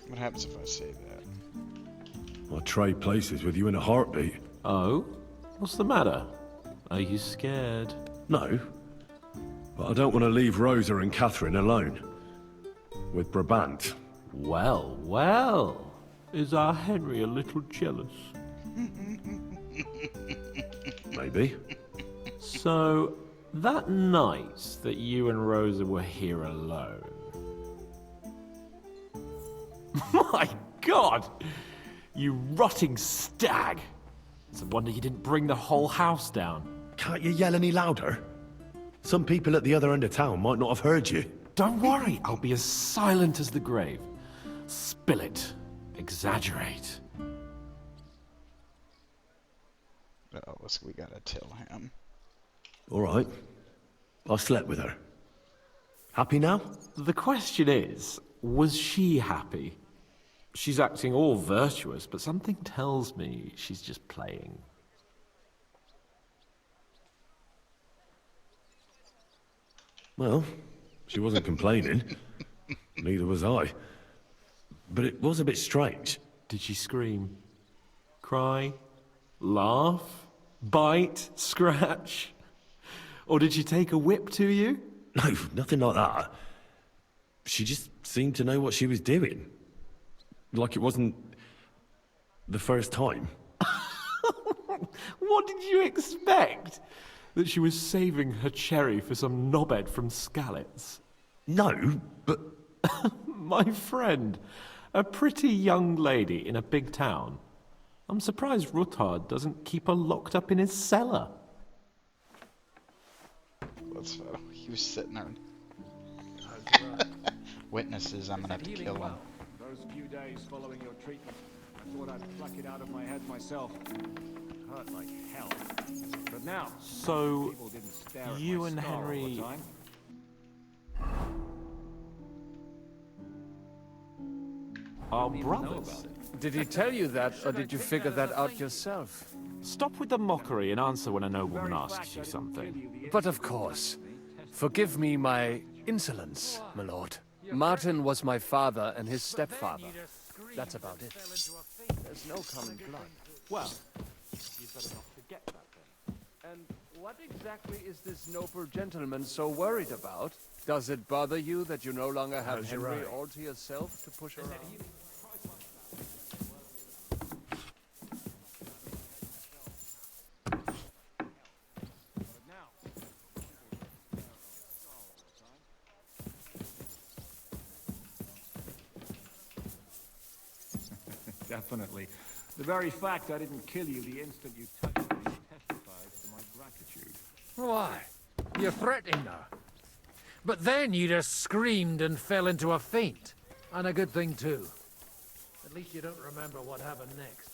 What happens if I say that? I'll trade places with you in a heartbeat. Oh? What's the matter? Are you scared? No. But I don't want to leave Rosa and Catherine alone. With Brabant. Well, well. Is our Henry a little jealous? Maybe. So, that night that you and Rosa were here alone... My God! You rotting stag! It's a wonder you didn't bring the whole house down. Can't you yell any louder? Some people at the other end of town might not have heard you. Don't worry, I'll be as silent as the grave. Spill it. Exaggerate. Oh, we gotta tell him. All right. I slept with her. Happy now? The question is, was she happy? She's acting all virtuous, but something tells me she's just playing. Well, she wasn't complaining. Neither was I. But it was a bit strange. Did she scream? Cry? Laugh? Bite? Scratch? Or did she take a whip to you? No, nothing like that. She just seemed to know what she was doing. Like it wasn't the first time. What did you expect? That she was saving her cherry for some knobhead from Skalitz? No, but... My friend, a pretty young lady in a big town. I'm surprised Ruthard doesn't keep her locked up in his cellar. That's fair. He was sitting there. Witnesses, I'm gonna have to kill him. Those few days following your treatment, I thought I'd pluck it out of my head myself. It hurt like hell. But now, so people didn't stare at you my and scar all the Henry... time. are brothers. Did he tell you that, or did you figure that out yourself? Stop with the mockery and answer when a nobleman asks you something. But of course. Forgive me my insolence, my lord. Martin was my father and his stepfather. That's about it. There's no common blood. Well, you'd better not forget that then. And what exactly is this noble gentleman so worried about? Does it bother you that you no longer have Henry all to yourself to push around? Definitely. The very fact I didn't kill you the instant you touched me testifies to my gratitude. Why? You threatened her. But then you just screamed and fell into a faint. And a good thing, too. At least you don't remember what happened next.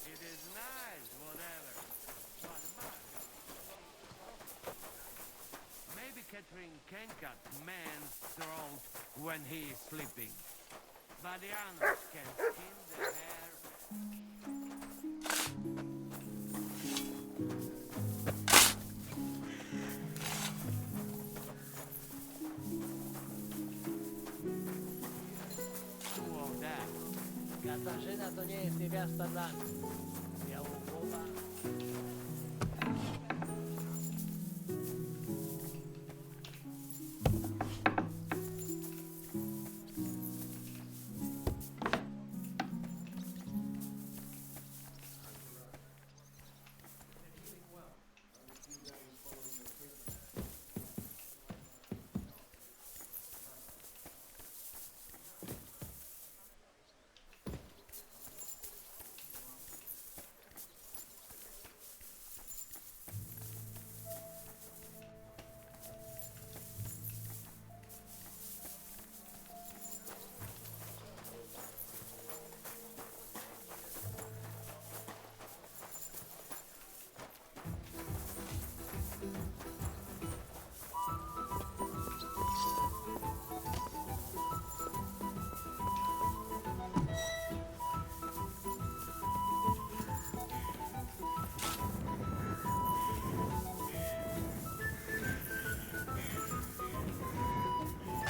It is nice, whatever. Maybe Catherine can cut man's throat when he is sleeping. But the others can skin the hair. Katarzyna to nie jest niewiasta dla mnie. Białogłowa.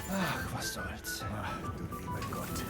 Ach, was soll's. Ach, du lieber Gott.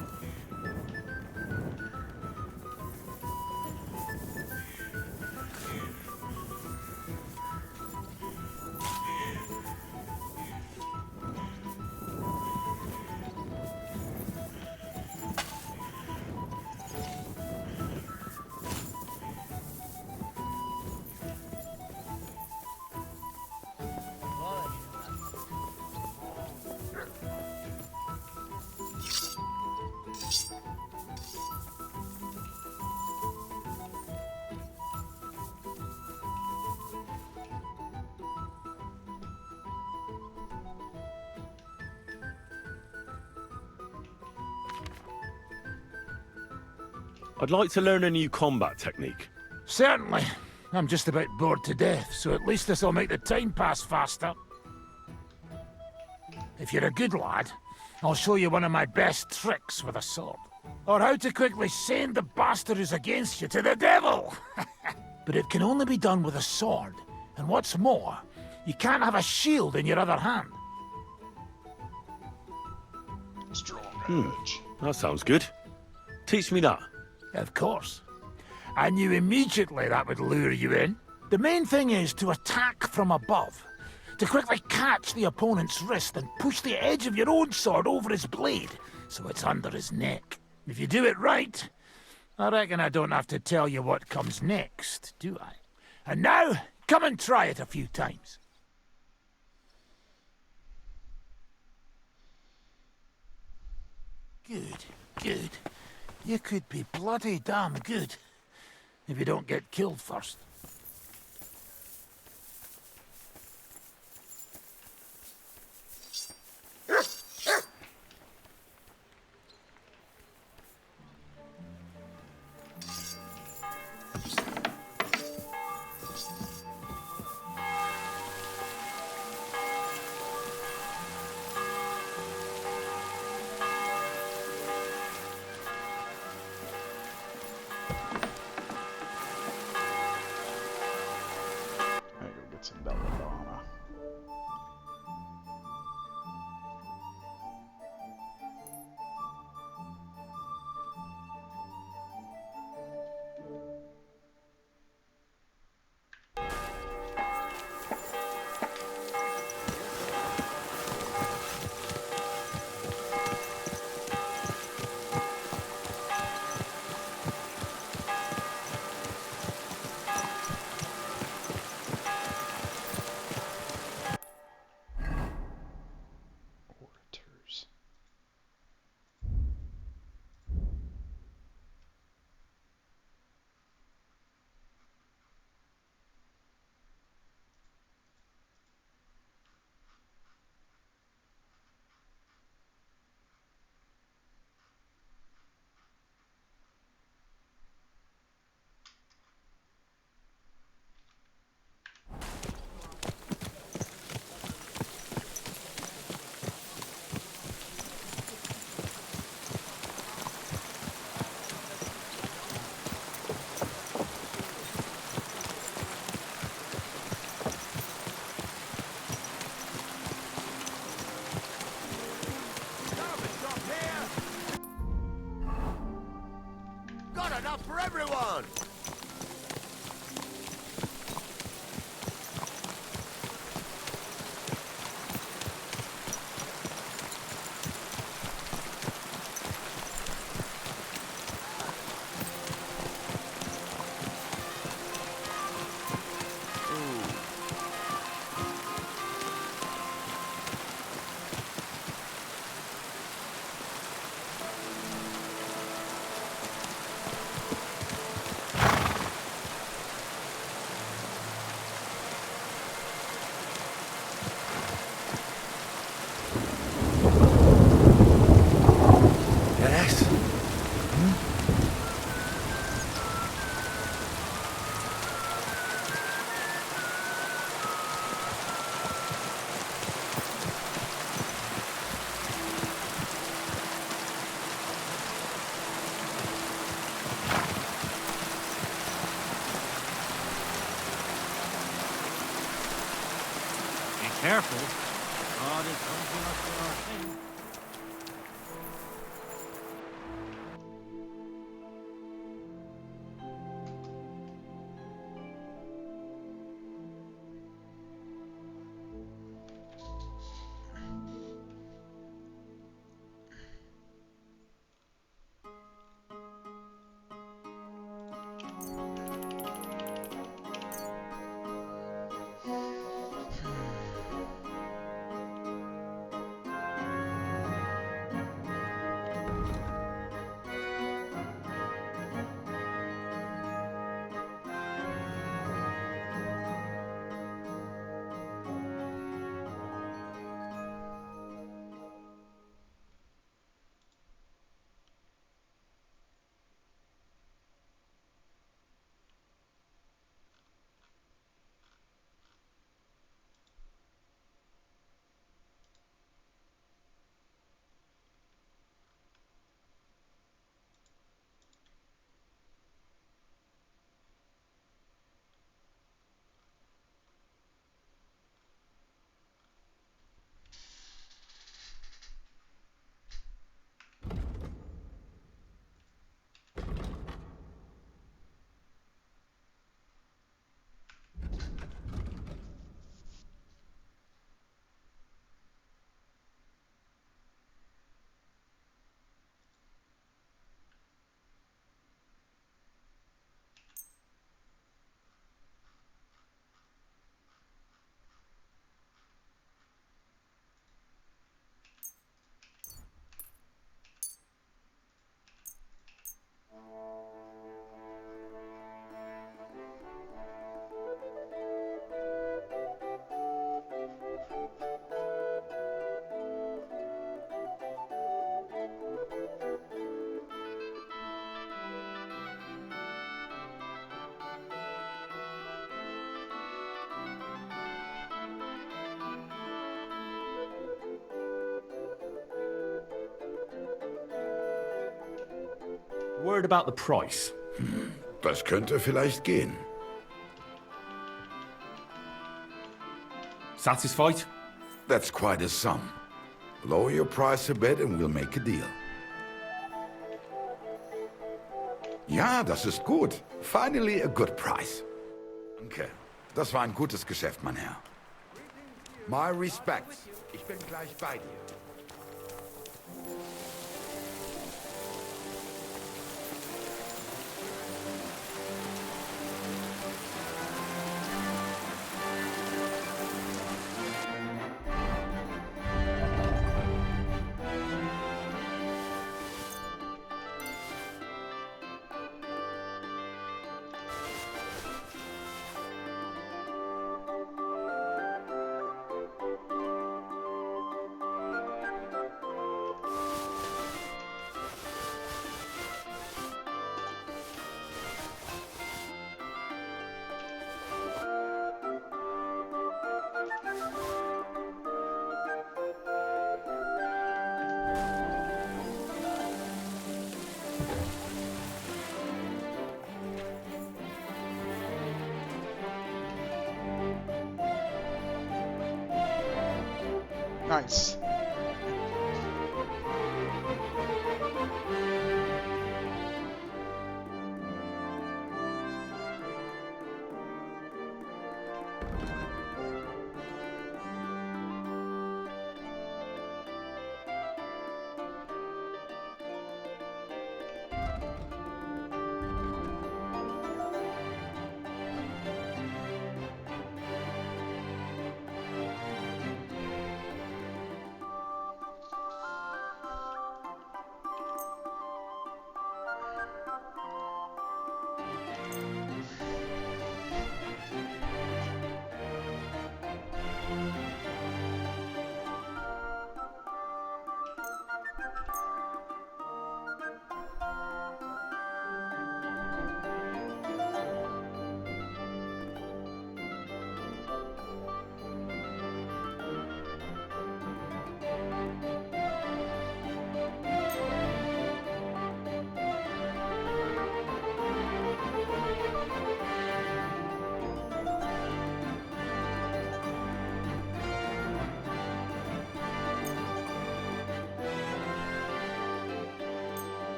I'd like to learn a new combat technique. Certainly. I'm just about bored to death, so at least this'll make the time pass faster. If you're a good lad, I'll show you one of my best tricks with a sword. Or how to quickly send the bastard who's against you to the devil! But it can only be done with a sword. And what's more, you can't have a shield in your other hand. Strong urge. That sounds good. Teach me that. Of course. I knew immediately that would lure you in. The main thing is to attack from above. To quickly catch the opponent's wrist and push the edge of your own sword over his blade, so it's under his neck. If you do it right, I reckon I don't have to tell you what comes next, do I? And now, come and try it a few times. Good, good. You could be bloody damn good, if you don't get killed first. I go get some belladonna. Orators. Got enough for everyone! Yes? Be careful. God is hunting us for our sins. word about the price. Das könnte vielleicht gehen. Satisfied? That's quite a sum. Lower your price a bit and we'll make a deal. Ja, das ist gut. Finally a good price. Danke. Das war ein gutes Geschäft, mein Herr. My respects. Ich bin gleich bei dir. Nice.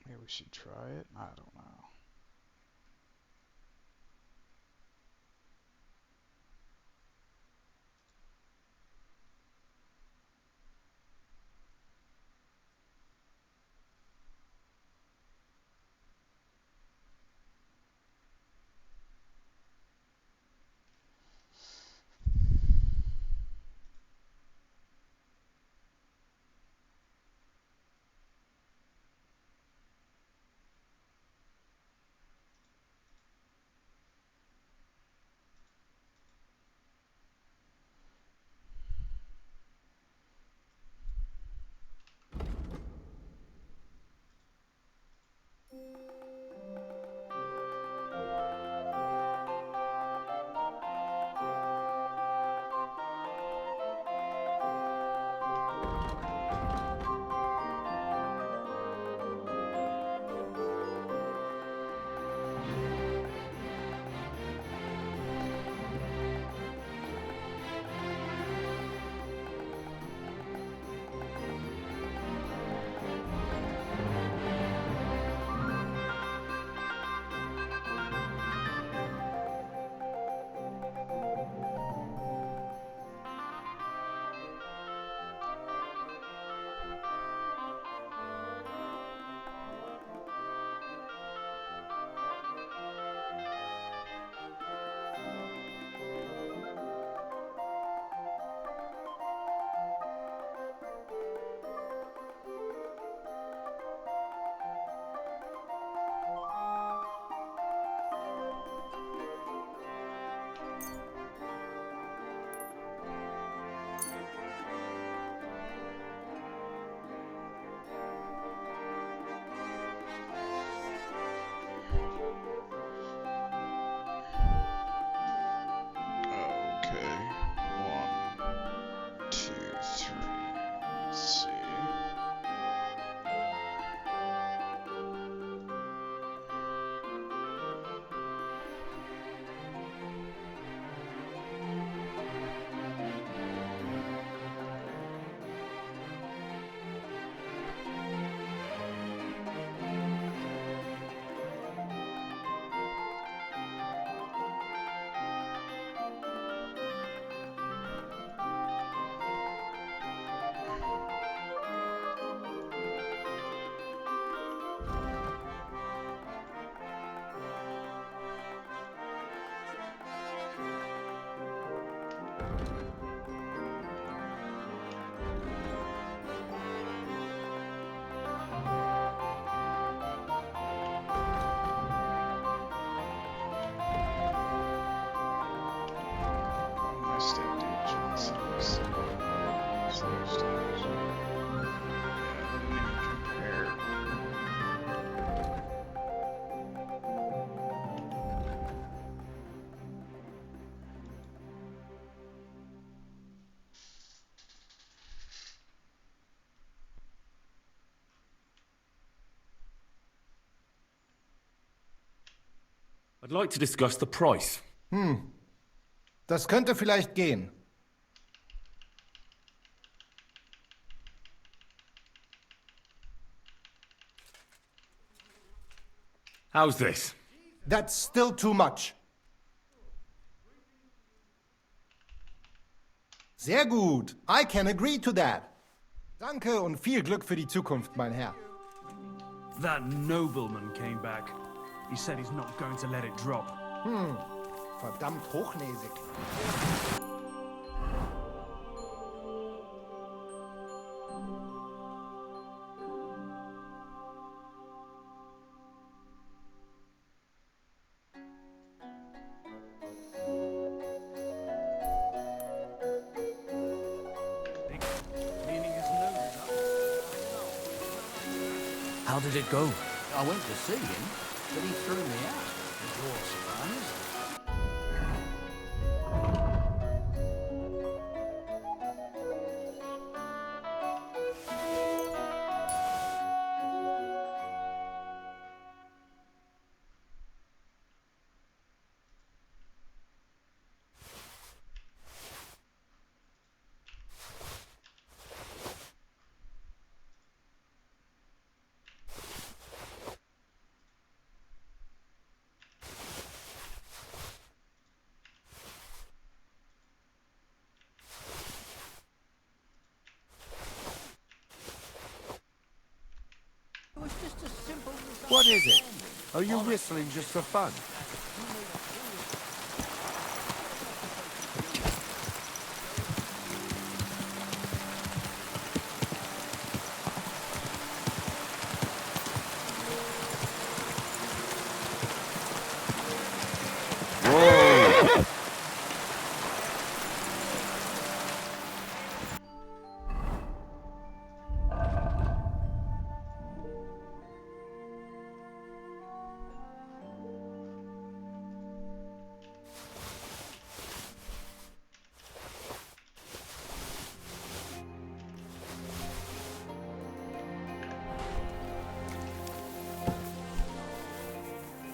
Maybe we should try it? I don't know. I'd like to discuss the price. Das könnte vielleicht gehen. How's this? That's still too much. Sehr gut. I can agree to that. Danke und viel Glück für die Zukunft, mein Herr. That nobleman came back. He said he's not going to let it drop. Verdammt hochnäsig. How did it go? I went to see him, but he threw me out. You're surprised? It was just a simple... What is it? Are you whistling just for fun?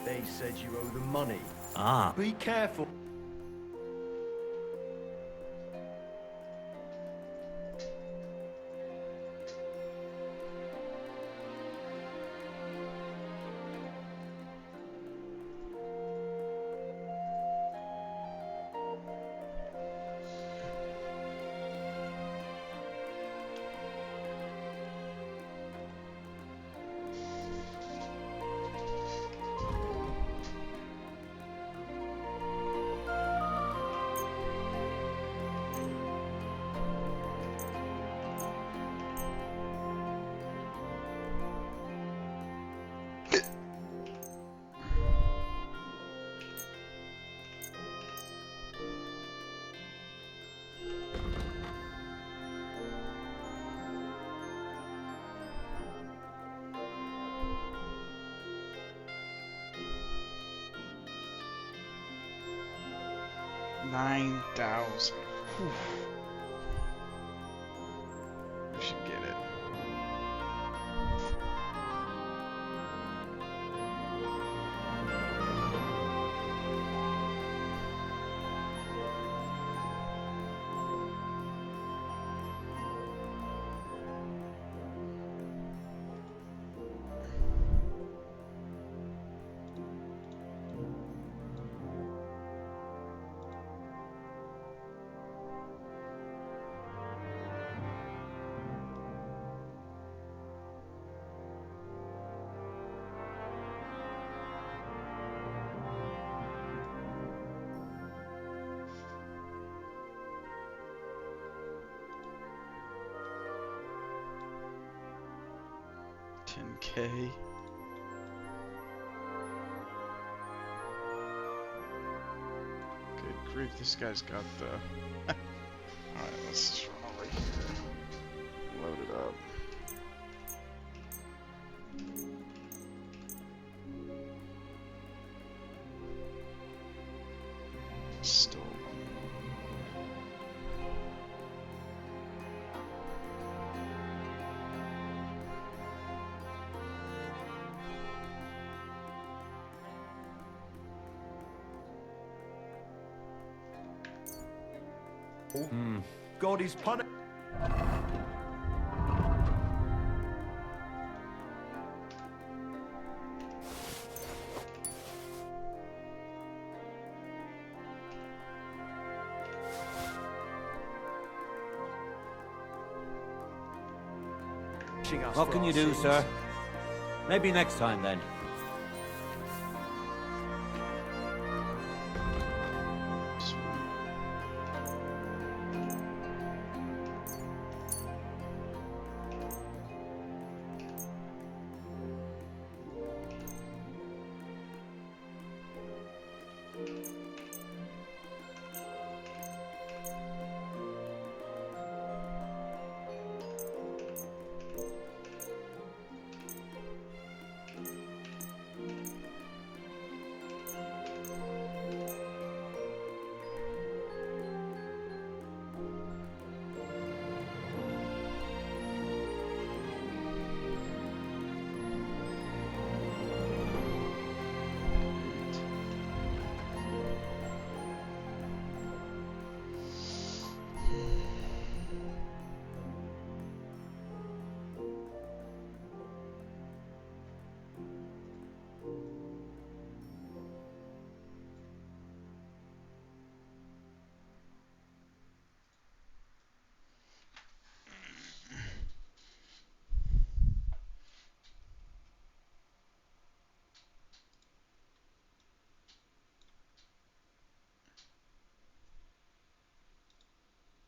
They said you owe them money. Ah. Be careful. $9,000. We should get it. $10K. Good grief, this guy's got the... Alright, let's just run over here. Load it up. Stolen. God is punish. What can you do, sir? Maybe next time, then.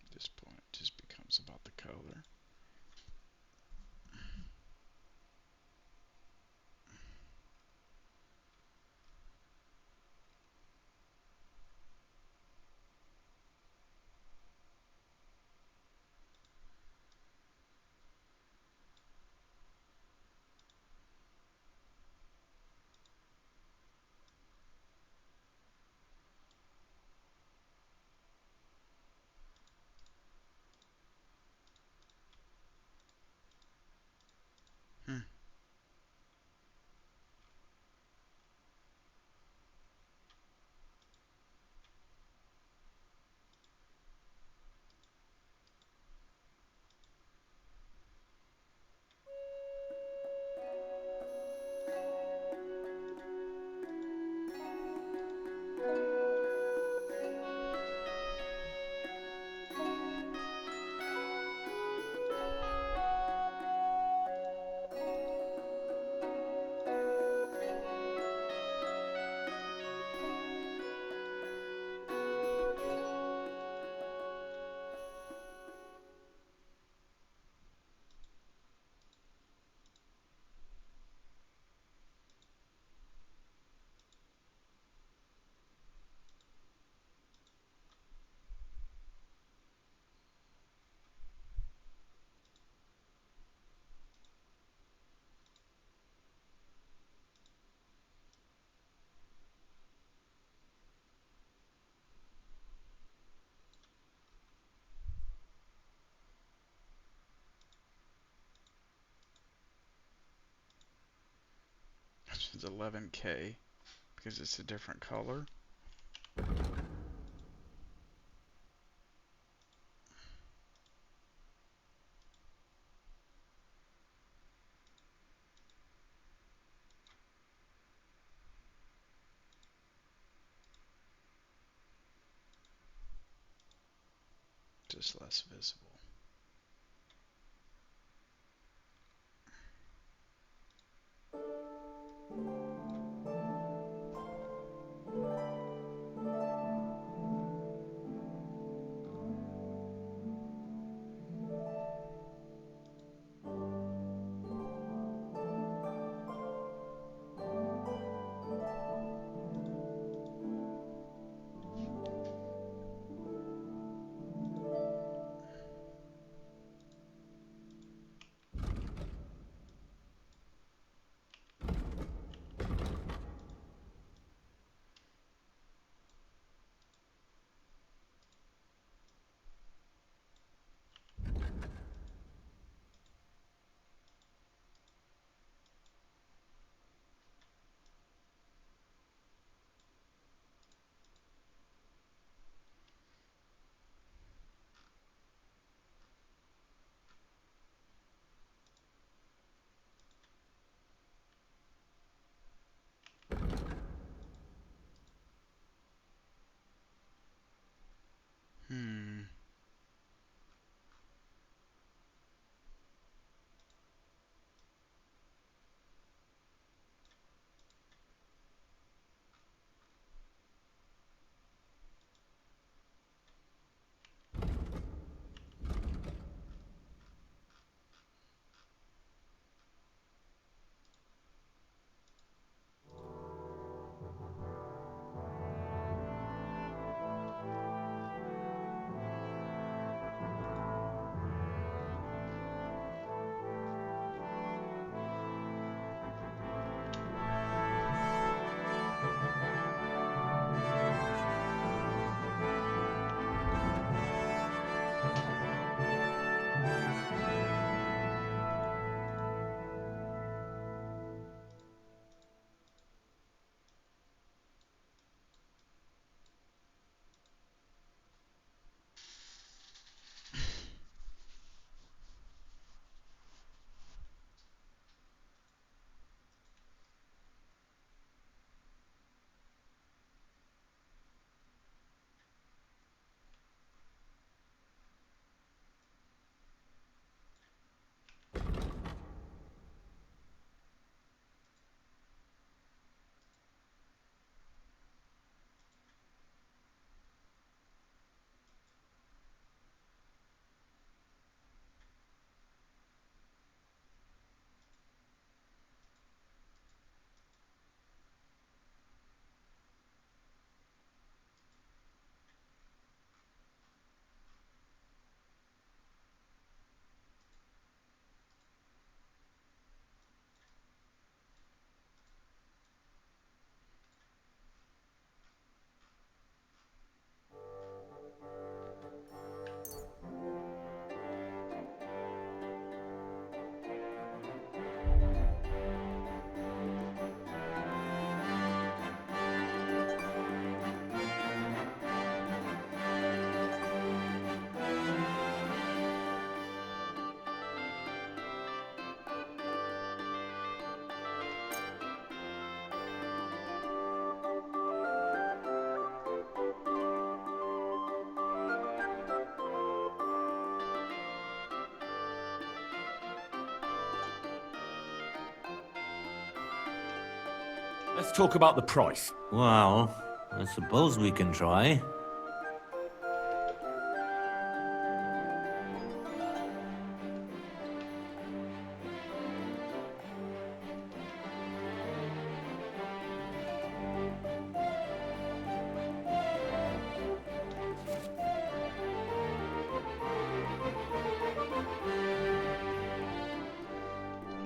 At this point, it just becomes about the color. It's 11K because it's a different color. Just less visible. Let's talk about the price. Well, I suppose we can try.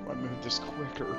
I moved this quicker.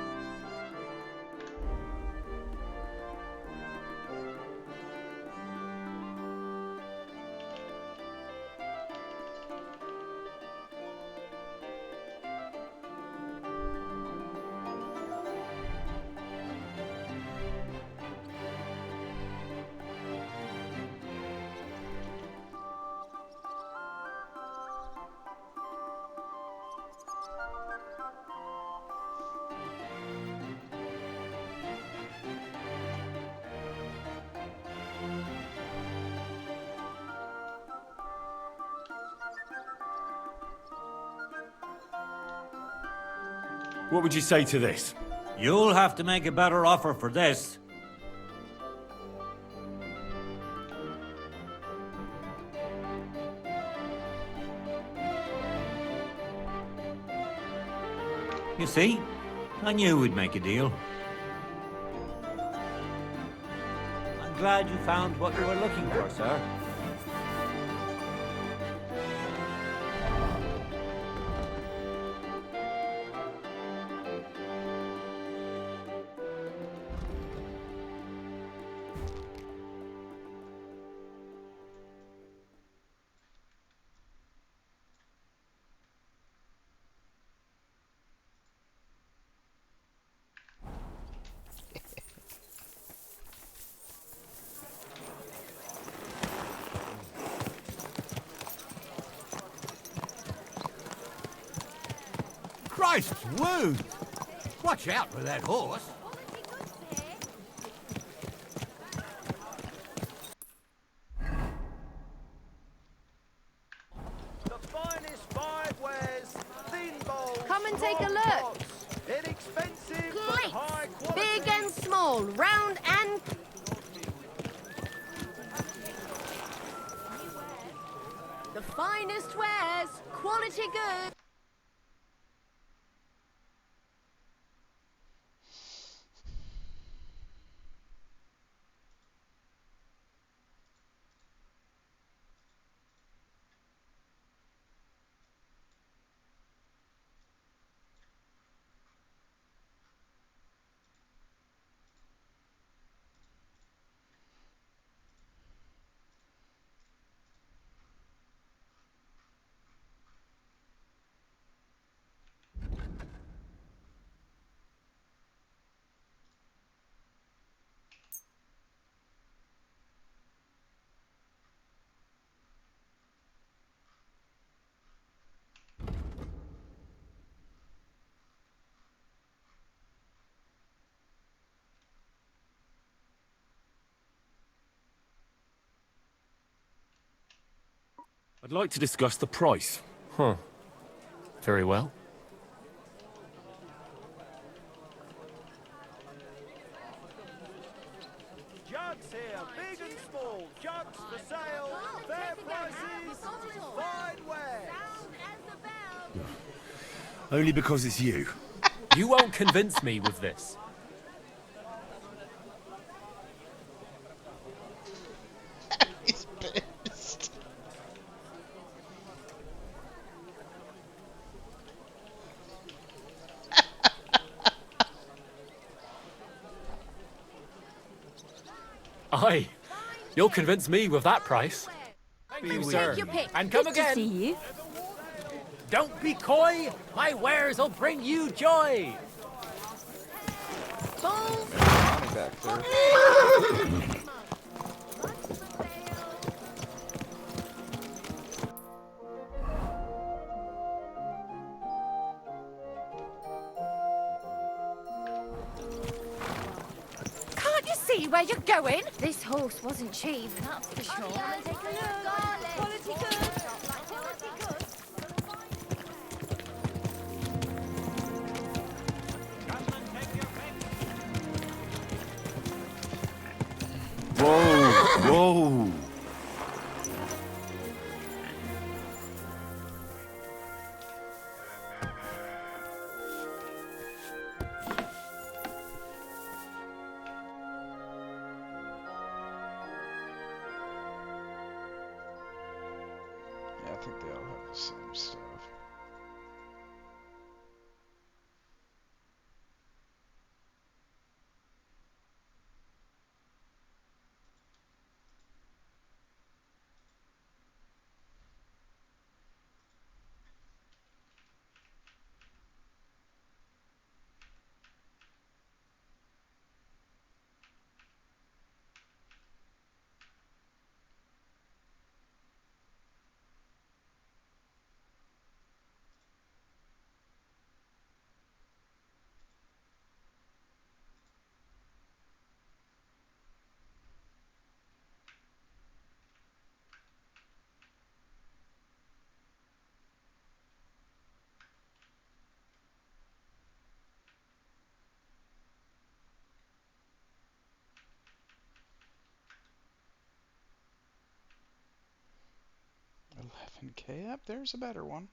What would you say to this? You'll have to make a better offer for this. You see? I knew we'd make a deal. I'm glad you found what you were looking for, sir. Christ's wound! Watch out with that horse. The finest five wares, thin bowls, Come and take a look. inexpensive but Plates, high quality. big and small, round and... The finest wares, quality goods. I'd like to discuss the price. Huh. Very well. Jugs here, big and small. Jugs for sale, fair prices, fine wares. Only because it's you. You won't convince me with this. He's pissed. Aye. You'll convince me with that price. Thank you, sir. Take your pick. And come Good again. to see you. Don't be coy. My wares will bring you joy. Balls. Money back there. Can't you see where you're going? This horse wasn't cheap, that's for sure. Come and take a look. Quality goods. Quality goods. Whoa! Yeah, I think they all have the same stuff. $11K up? There's a better one.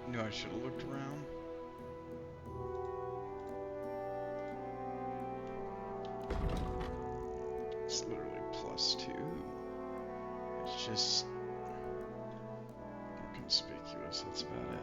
Knew I should have looked around. It's literally +2. It's just inconspicuous, that's about it.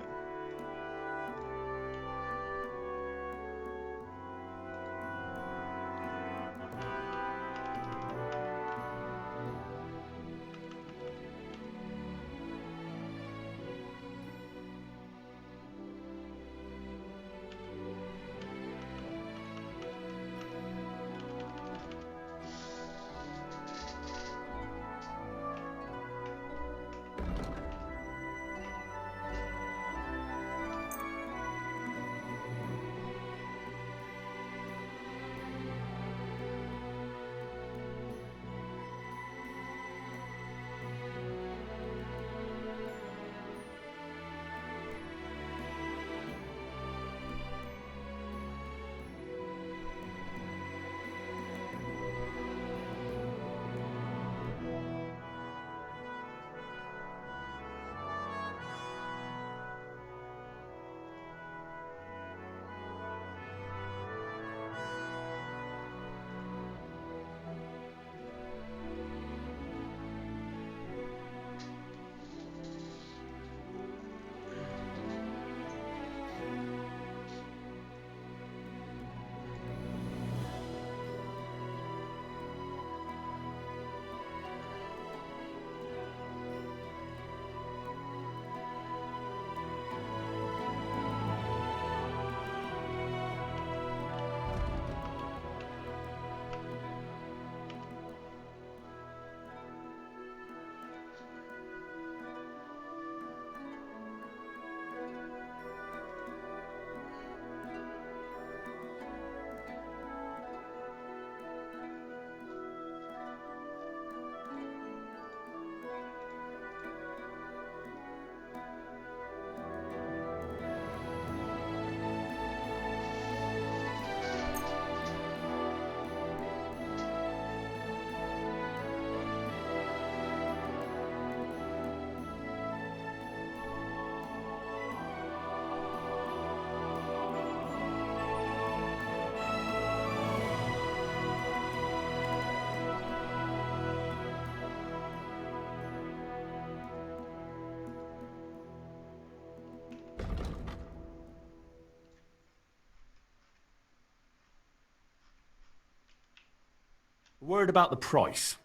Word about the price.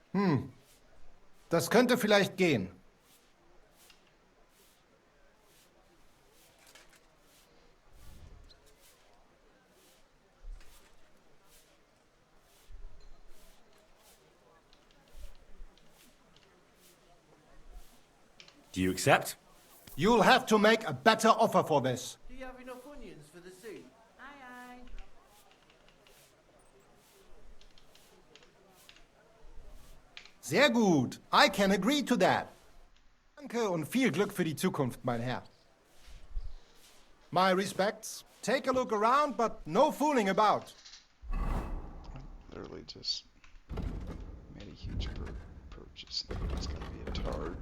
Das könnte vielleicht gehen. Do you accept? You'll have to make a better offer for this. Do you have enough onions for the soup? Aye, aye. Sehr gut. I can agree to that. Danke und viel Glück für die Zukunft, mein Herr. My respects. Take a look around, but no fooling about. Literally just made a huge purchase. It's gonna be a tard.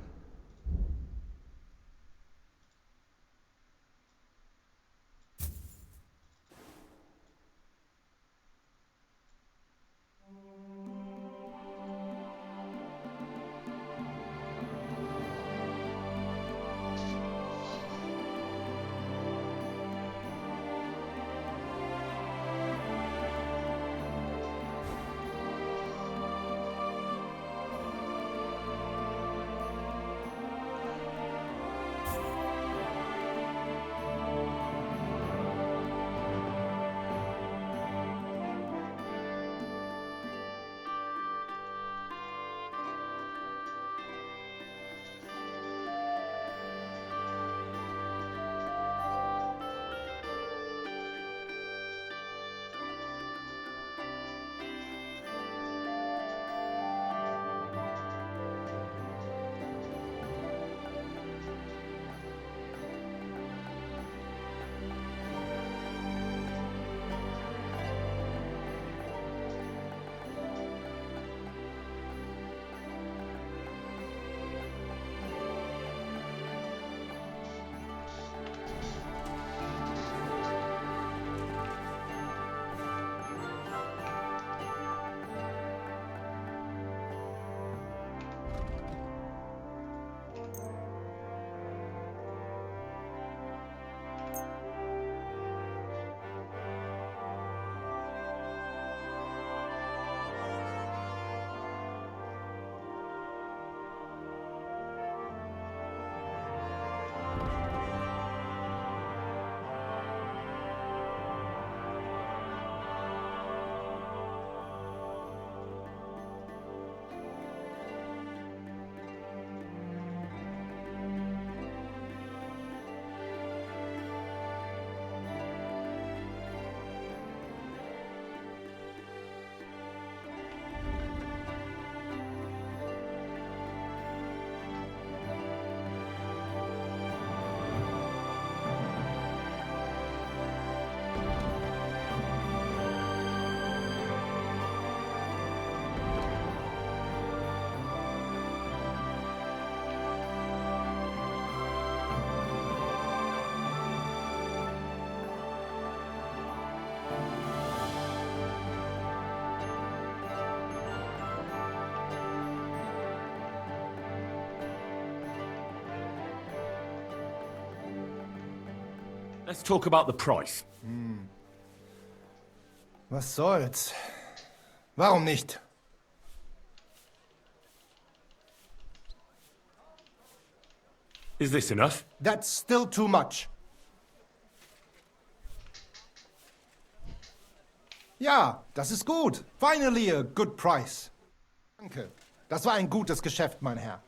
Let's talk about the price. Was soll's? Warum nicht? Is this enough? That's still too much. Ja, das ist gut. Finally a good price. Danke. Das war ein gutes Geschäft, mein Herr.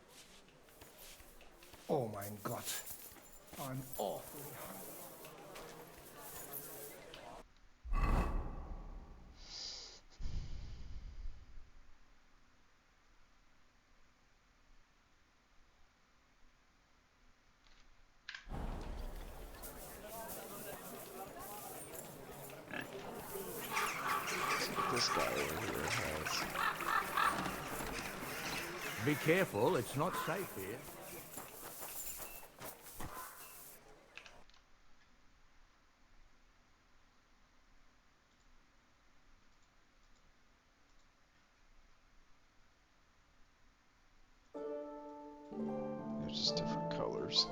Oh mein Gott. I'm awfully This guy over here has. Be careful, it's not safe here. They're just different colors.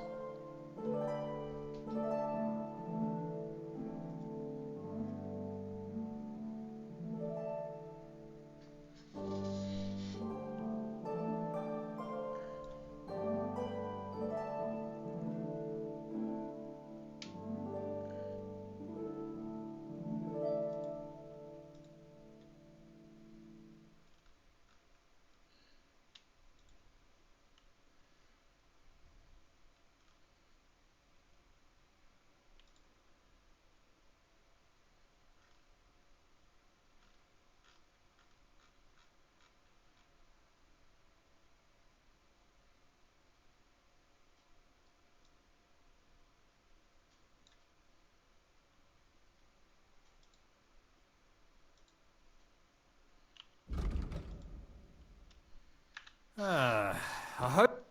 I hope...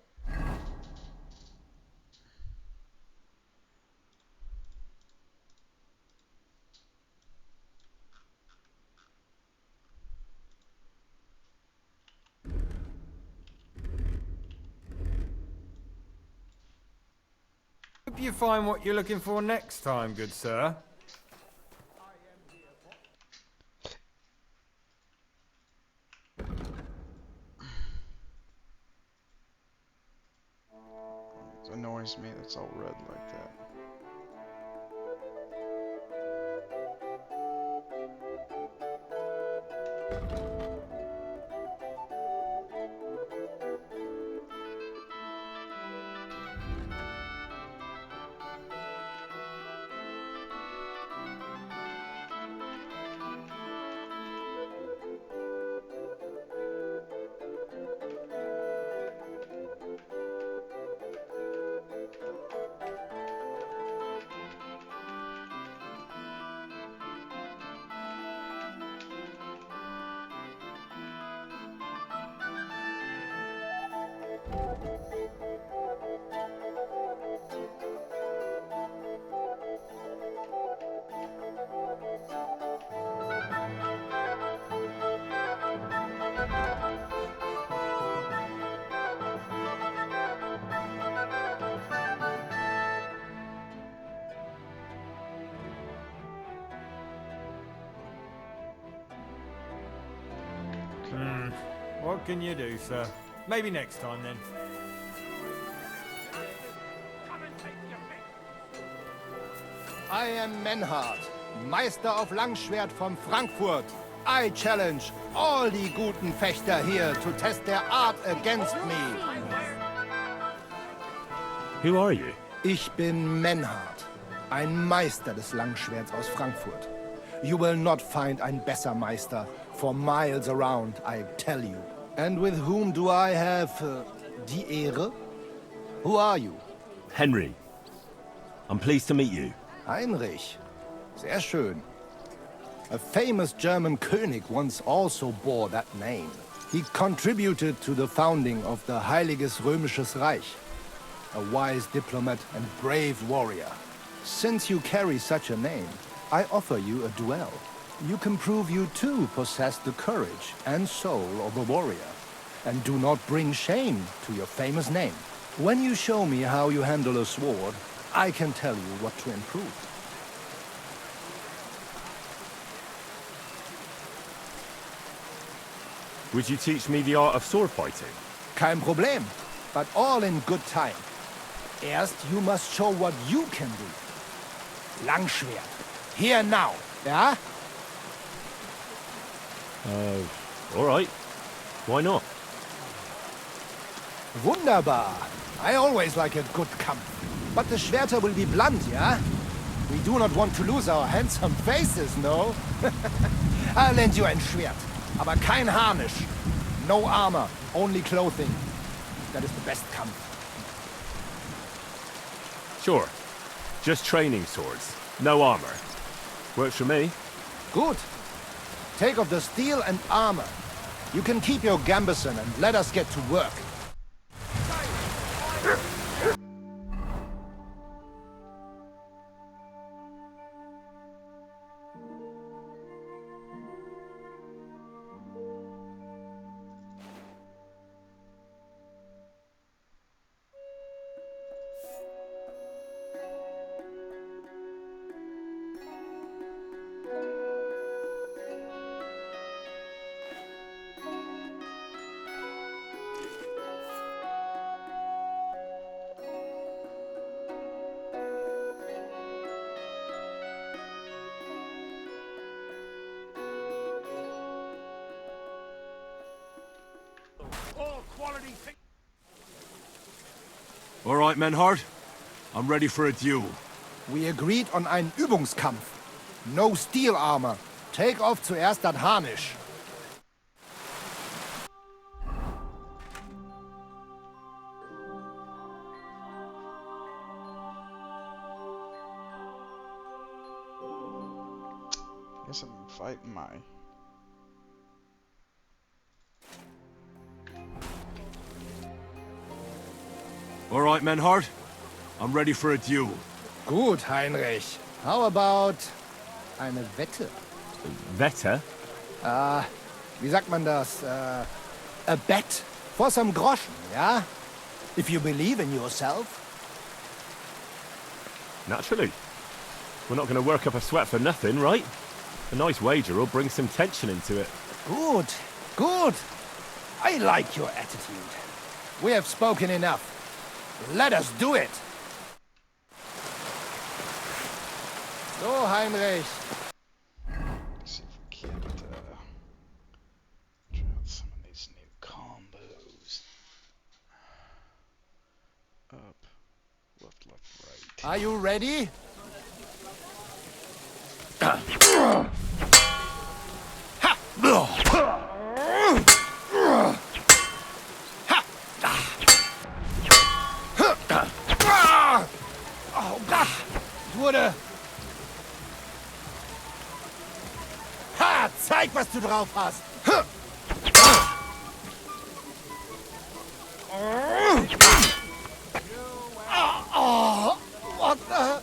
Hope you find what you're looking for next time, good sir. It annoys me that's all red like that. What can you do, sir? Maybe next time, then. I am Menhard, Meister of Langschwert from Frankfurt. I challenge all die guten Fechter here to test their art against me. Who are you? Ich bin Menhard, ein Meister des Langschwerts aus Frankfurt. You will not find ein besser Meister for miles around, I tell you. And with whom do I have die Ehre? Who are you? Henry. I'm pleased to meet you. Heinrich. Sehr schön. A famous German König once also bore that name. He contributed to the founding of the Heiliges Römisches Reich. A wise diplomat and brave warrior. Since you carry such a name, I offer you a duel. You can prove you too possess the courage and soul of a warrior, and do not bring shame to your famous name. When you show me how you handle a sword, I can tell you what to improve. Would you teach me the art of sword fighting? Kein Problem, but all in good time. Erst, you must show what you can do. Langschwert. Here now, yeah? All right. Why not? Wunderbar. I always like a good Kampf. But the Schwerter will be blunt, yeah? We do not want to lose our handsome faces, no? I'll lend you ein Schwert, aber kein Harnisch. No armor, only clothing. That is the best Kampf. Sure. Just training swords. No armor. Works for me. Good. Take off the steel and armor. You can keep your gambeson and let us get to work. All right, Menhard. I'm ready for a duel. We agreed on einen Übungskampf. No steel armor. Take off zuerst das Harnisch. Guess I'm fighting my... All right, Menhard. I'm ready for a duel. Gut, Heinrich. How about eine Wette? Wette? Wie sagt man das? A bet for some groschen, yeah? If you believe in yourself. Naturally. We're not going to work up a sweat for nothing, right? A nice wager will bring some tension into it. Good, good. I like your attitude. We have spoken enough. Let us do it. So, Heinrich. Let's see if we can't try out some of these new combos. Up, left, right. Are you ready? Oh Gott! Ich wurde... Ha! Zeig, was du drauf hast! Oh, what the...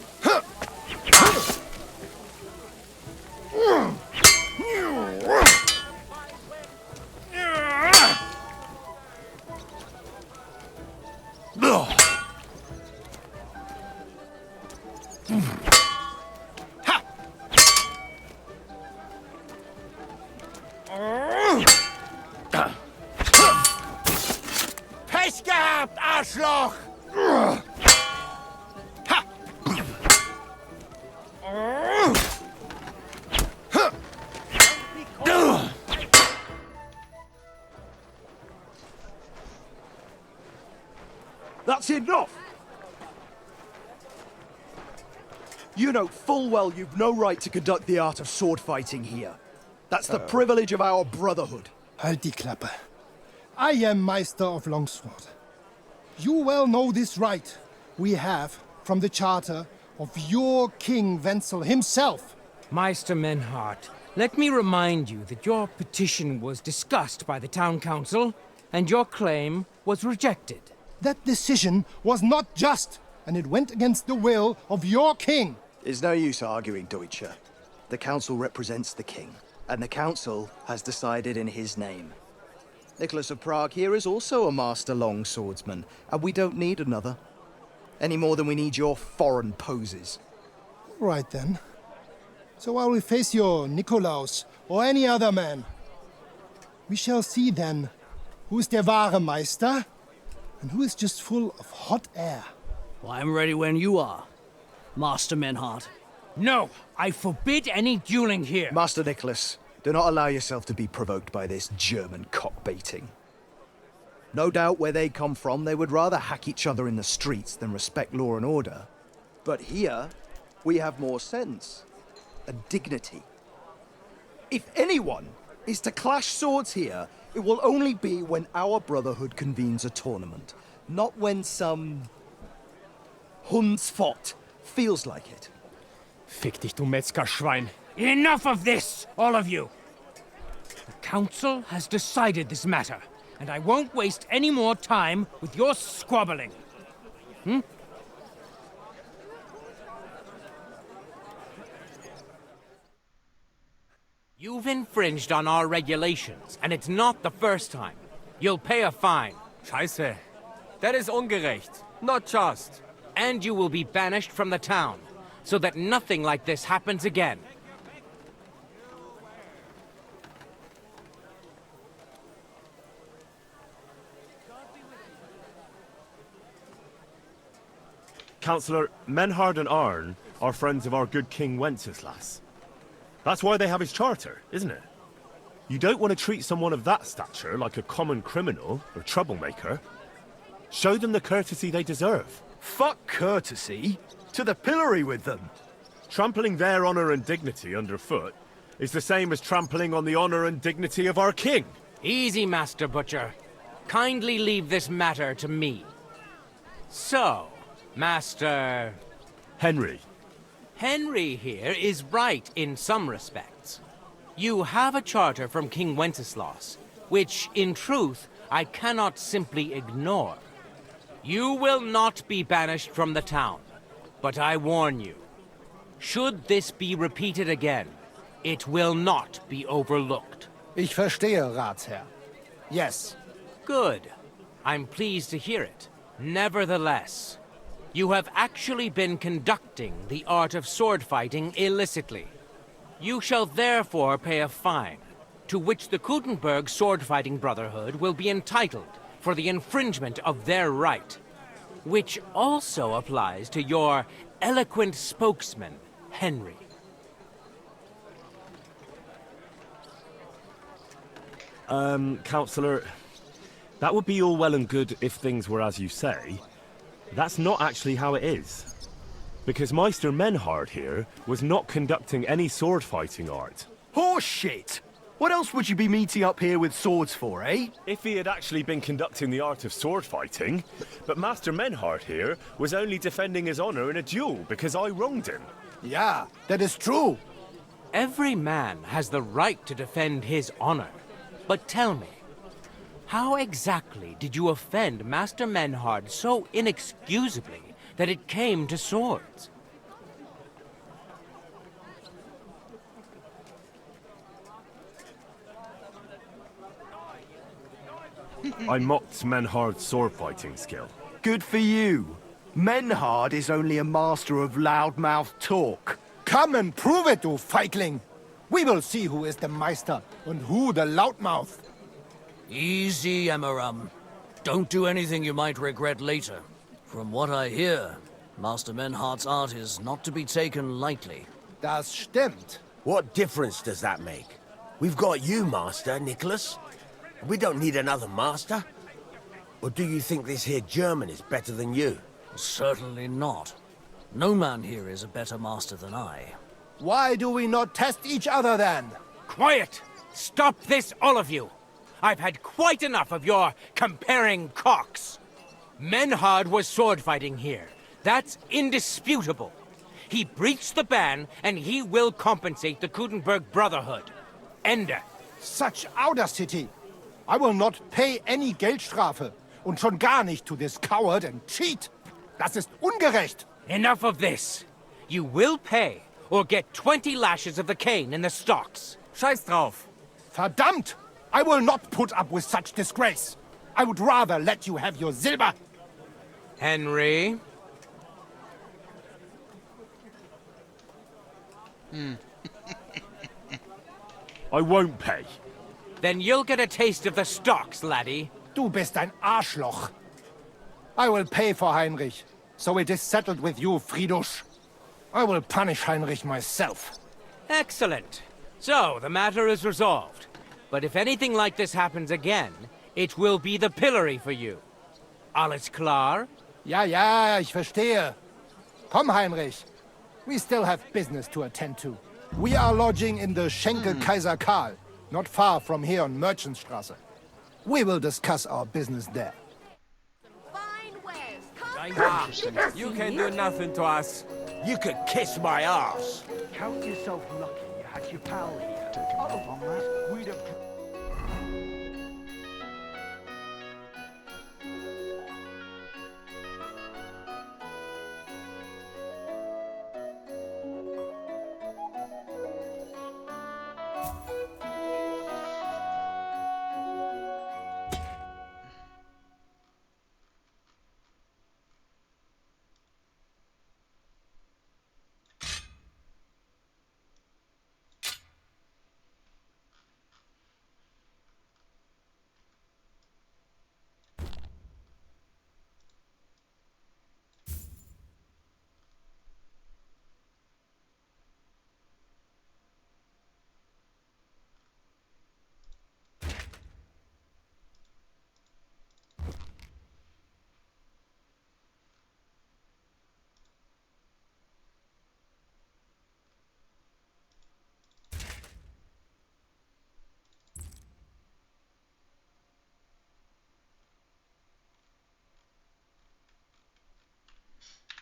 Pech gehabt, Arschloch! That's enough! You know full well you've no right to conduct the art of sword fighting here. That's the privilege of our brotherhood. Halt die Klappe. I am Meister of Longsword. You well know this right we have from the charter of your King Wenzel himself. Meister Menhard, let me remind you that your petition was discussed by the town council, and your claim was rejected. That decision was not just, and it went against the will of your king. It's no use arguing, Deutscher. The council represents the king, and the council has decided in his name. Nicholas of Prague here is also a master longswordsman, and we don't need another. Any more than we need your foreign poses. All right then. So I will face your Nikolaus or any other man. We shall see then who is der wahre Meister and who is just full of hot air. Well, I'm ready when you are, Master Menhard. No, I forbid any dueling here. Master Nicholas, do not allow yourself to be provoked by this German cock-baiting. No doubt where they come from, they would rather hack each other in the streets than respect law and order. But here, we have more sense and dignity. If anyone is to clash swords here, it will only be when our brotherhood convenes a tournament, not when some Hundsfott feels like it. Fick dich, du Metzgerschwein. Enough of this, all of you! The council has decided this matter, and I won't waste any more time with your squabbling. You've infringed on our regulations, and it's not the first time. You'll pay a fine. Scheiße. That is ungerecht. Not just. And you will be banished from the town, so that nothing like this happens again. Councillor, Menhard and Arn are friends of our good King Wenceslas. That's why they have his charter, isn't it? You don't want to treat someone of that stature like a common criminal or troublemaker. Show them the courtesy they deserve. Fuck courtesy. To the pillory with them. Trampling their honor and dignity underfoot is the same as trampling on the honor and dignity of our king. Easy, Master Butcher. Kindly leave this matter to me. So, Master... Henry. Henry here is right in some respects. You have a charter from King Wenceslas, which, in truth, I cannot simply ignore. You will not be banished from the town, but I warn you, should this be repeated again, it will not be overlooked. Ich verstehe, Ratsherr. Yes. Good. I'm pleased to hear it. Nevertheless, you have actually been conducting the art of sword fighting illicitly. You shall therefore pay a fine, to which the Kutenberg Sword-Fighting Brotherhood will be entitled for the infringement of their right, which also applies to your eloquent spokesman, Henry. Counselor, that would be all well and good if things were as you say. That's not actually how it is. Because Meister Menhard here was not conducting any sword-fighting art. Horseshit! What else would you be meeting up here with swords for, eh? If he had actually been conducting the art of sword fighting, but Master Menhard here was only defending his honor in a duel because I wronged him. Yeah, that is true. Every man has the right to defend his honor. But tell me, how exactly did you offend Master Menhard so inexcusably that it came to swords? I mocked Menhard's sword-fighting skill. Good for you. Menhard is only a master of loudmouth talk. Come and prove it, du Feigling. We will see who is the Meister and who the loudmouth. Easy, Emmeram. Don't do anything you might regret later. From what I hear, Master Menhard's art is not to be taken lightly. Das stimmt. What difference does that make? We've got you, Master, Nicholas. We don't need another master. Or do you think this here German is better than you? Certainly not. No man here is a better master than I. Why do we not test each other then? Quiet! Stop this, all of you! I've had quite enough of your comparing cocks. Menhard was sword fighting here. That's indisputable. He breached the ban, and he will compensate the Kutenberg Brotherhood. Ende. Such audacity! I will not pay any Geldstrafe. Und schon gar nicht to this coward and cheat. Das ist ungerecht. Enough of this. You will pay, or get 20 lashes of the cane in the stocks. Scheiß drauf. Verdammt! I will not put up with such disgrace. I would rather let you have your silber. Henry? I won't pay. Then you'll get a taste of the stocks, laddie. Du bist ein Arschloch. I will pay for Heinrich, so it is settled with you, Friedusch. I will punish Heinrich myself. Excellent. So, the matter is resolved. But if anything like this happens again, it will be the pillory for you. Alles klar? Ja, ich verstehe. Komm, Heinrich. We still have business to attend to. We are lodging in the Schenke Kaiser Karl, not far from here on Merchantstrasse. We will discuss our business there. You can do nothing to us. You could kiss my ass. Count yourself lucky you had your pal here. Taking up on that. We'd have...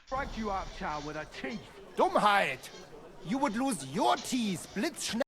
Strike you out, child, with a teeth. Dummheit! You would lose your teeth blitzschnell.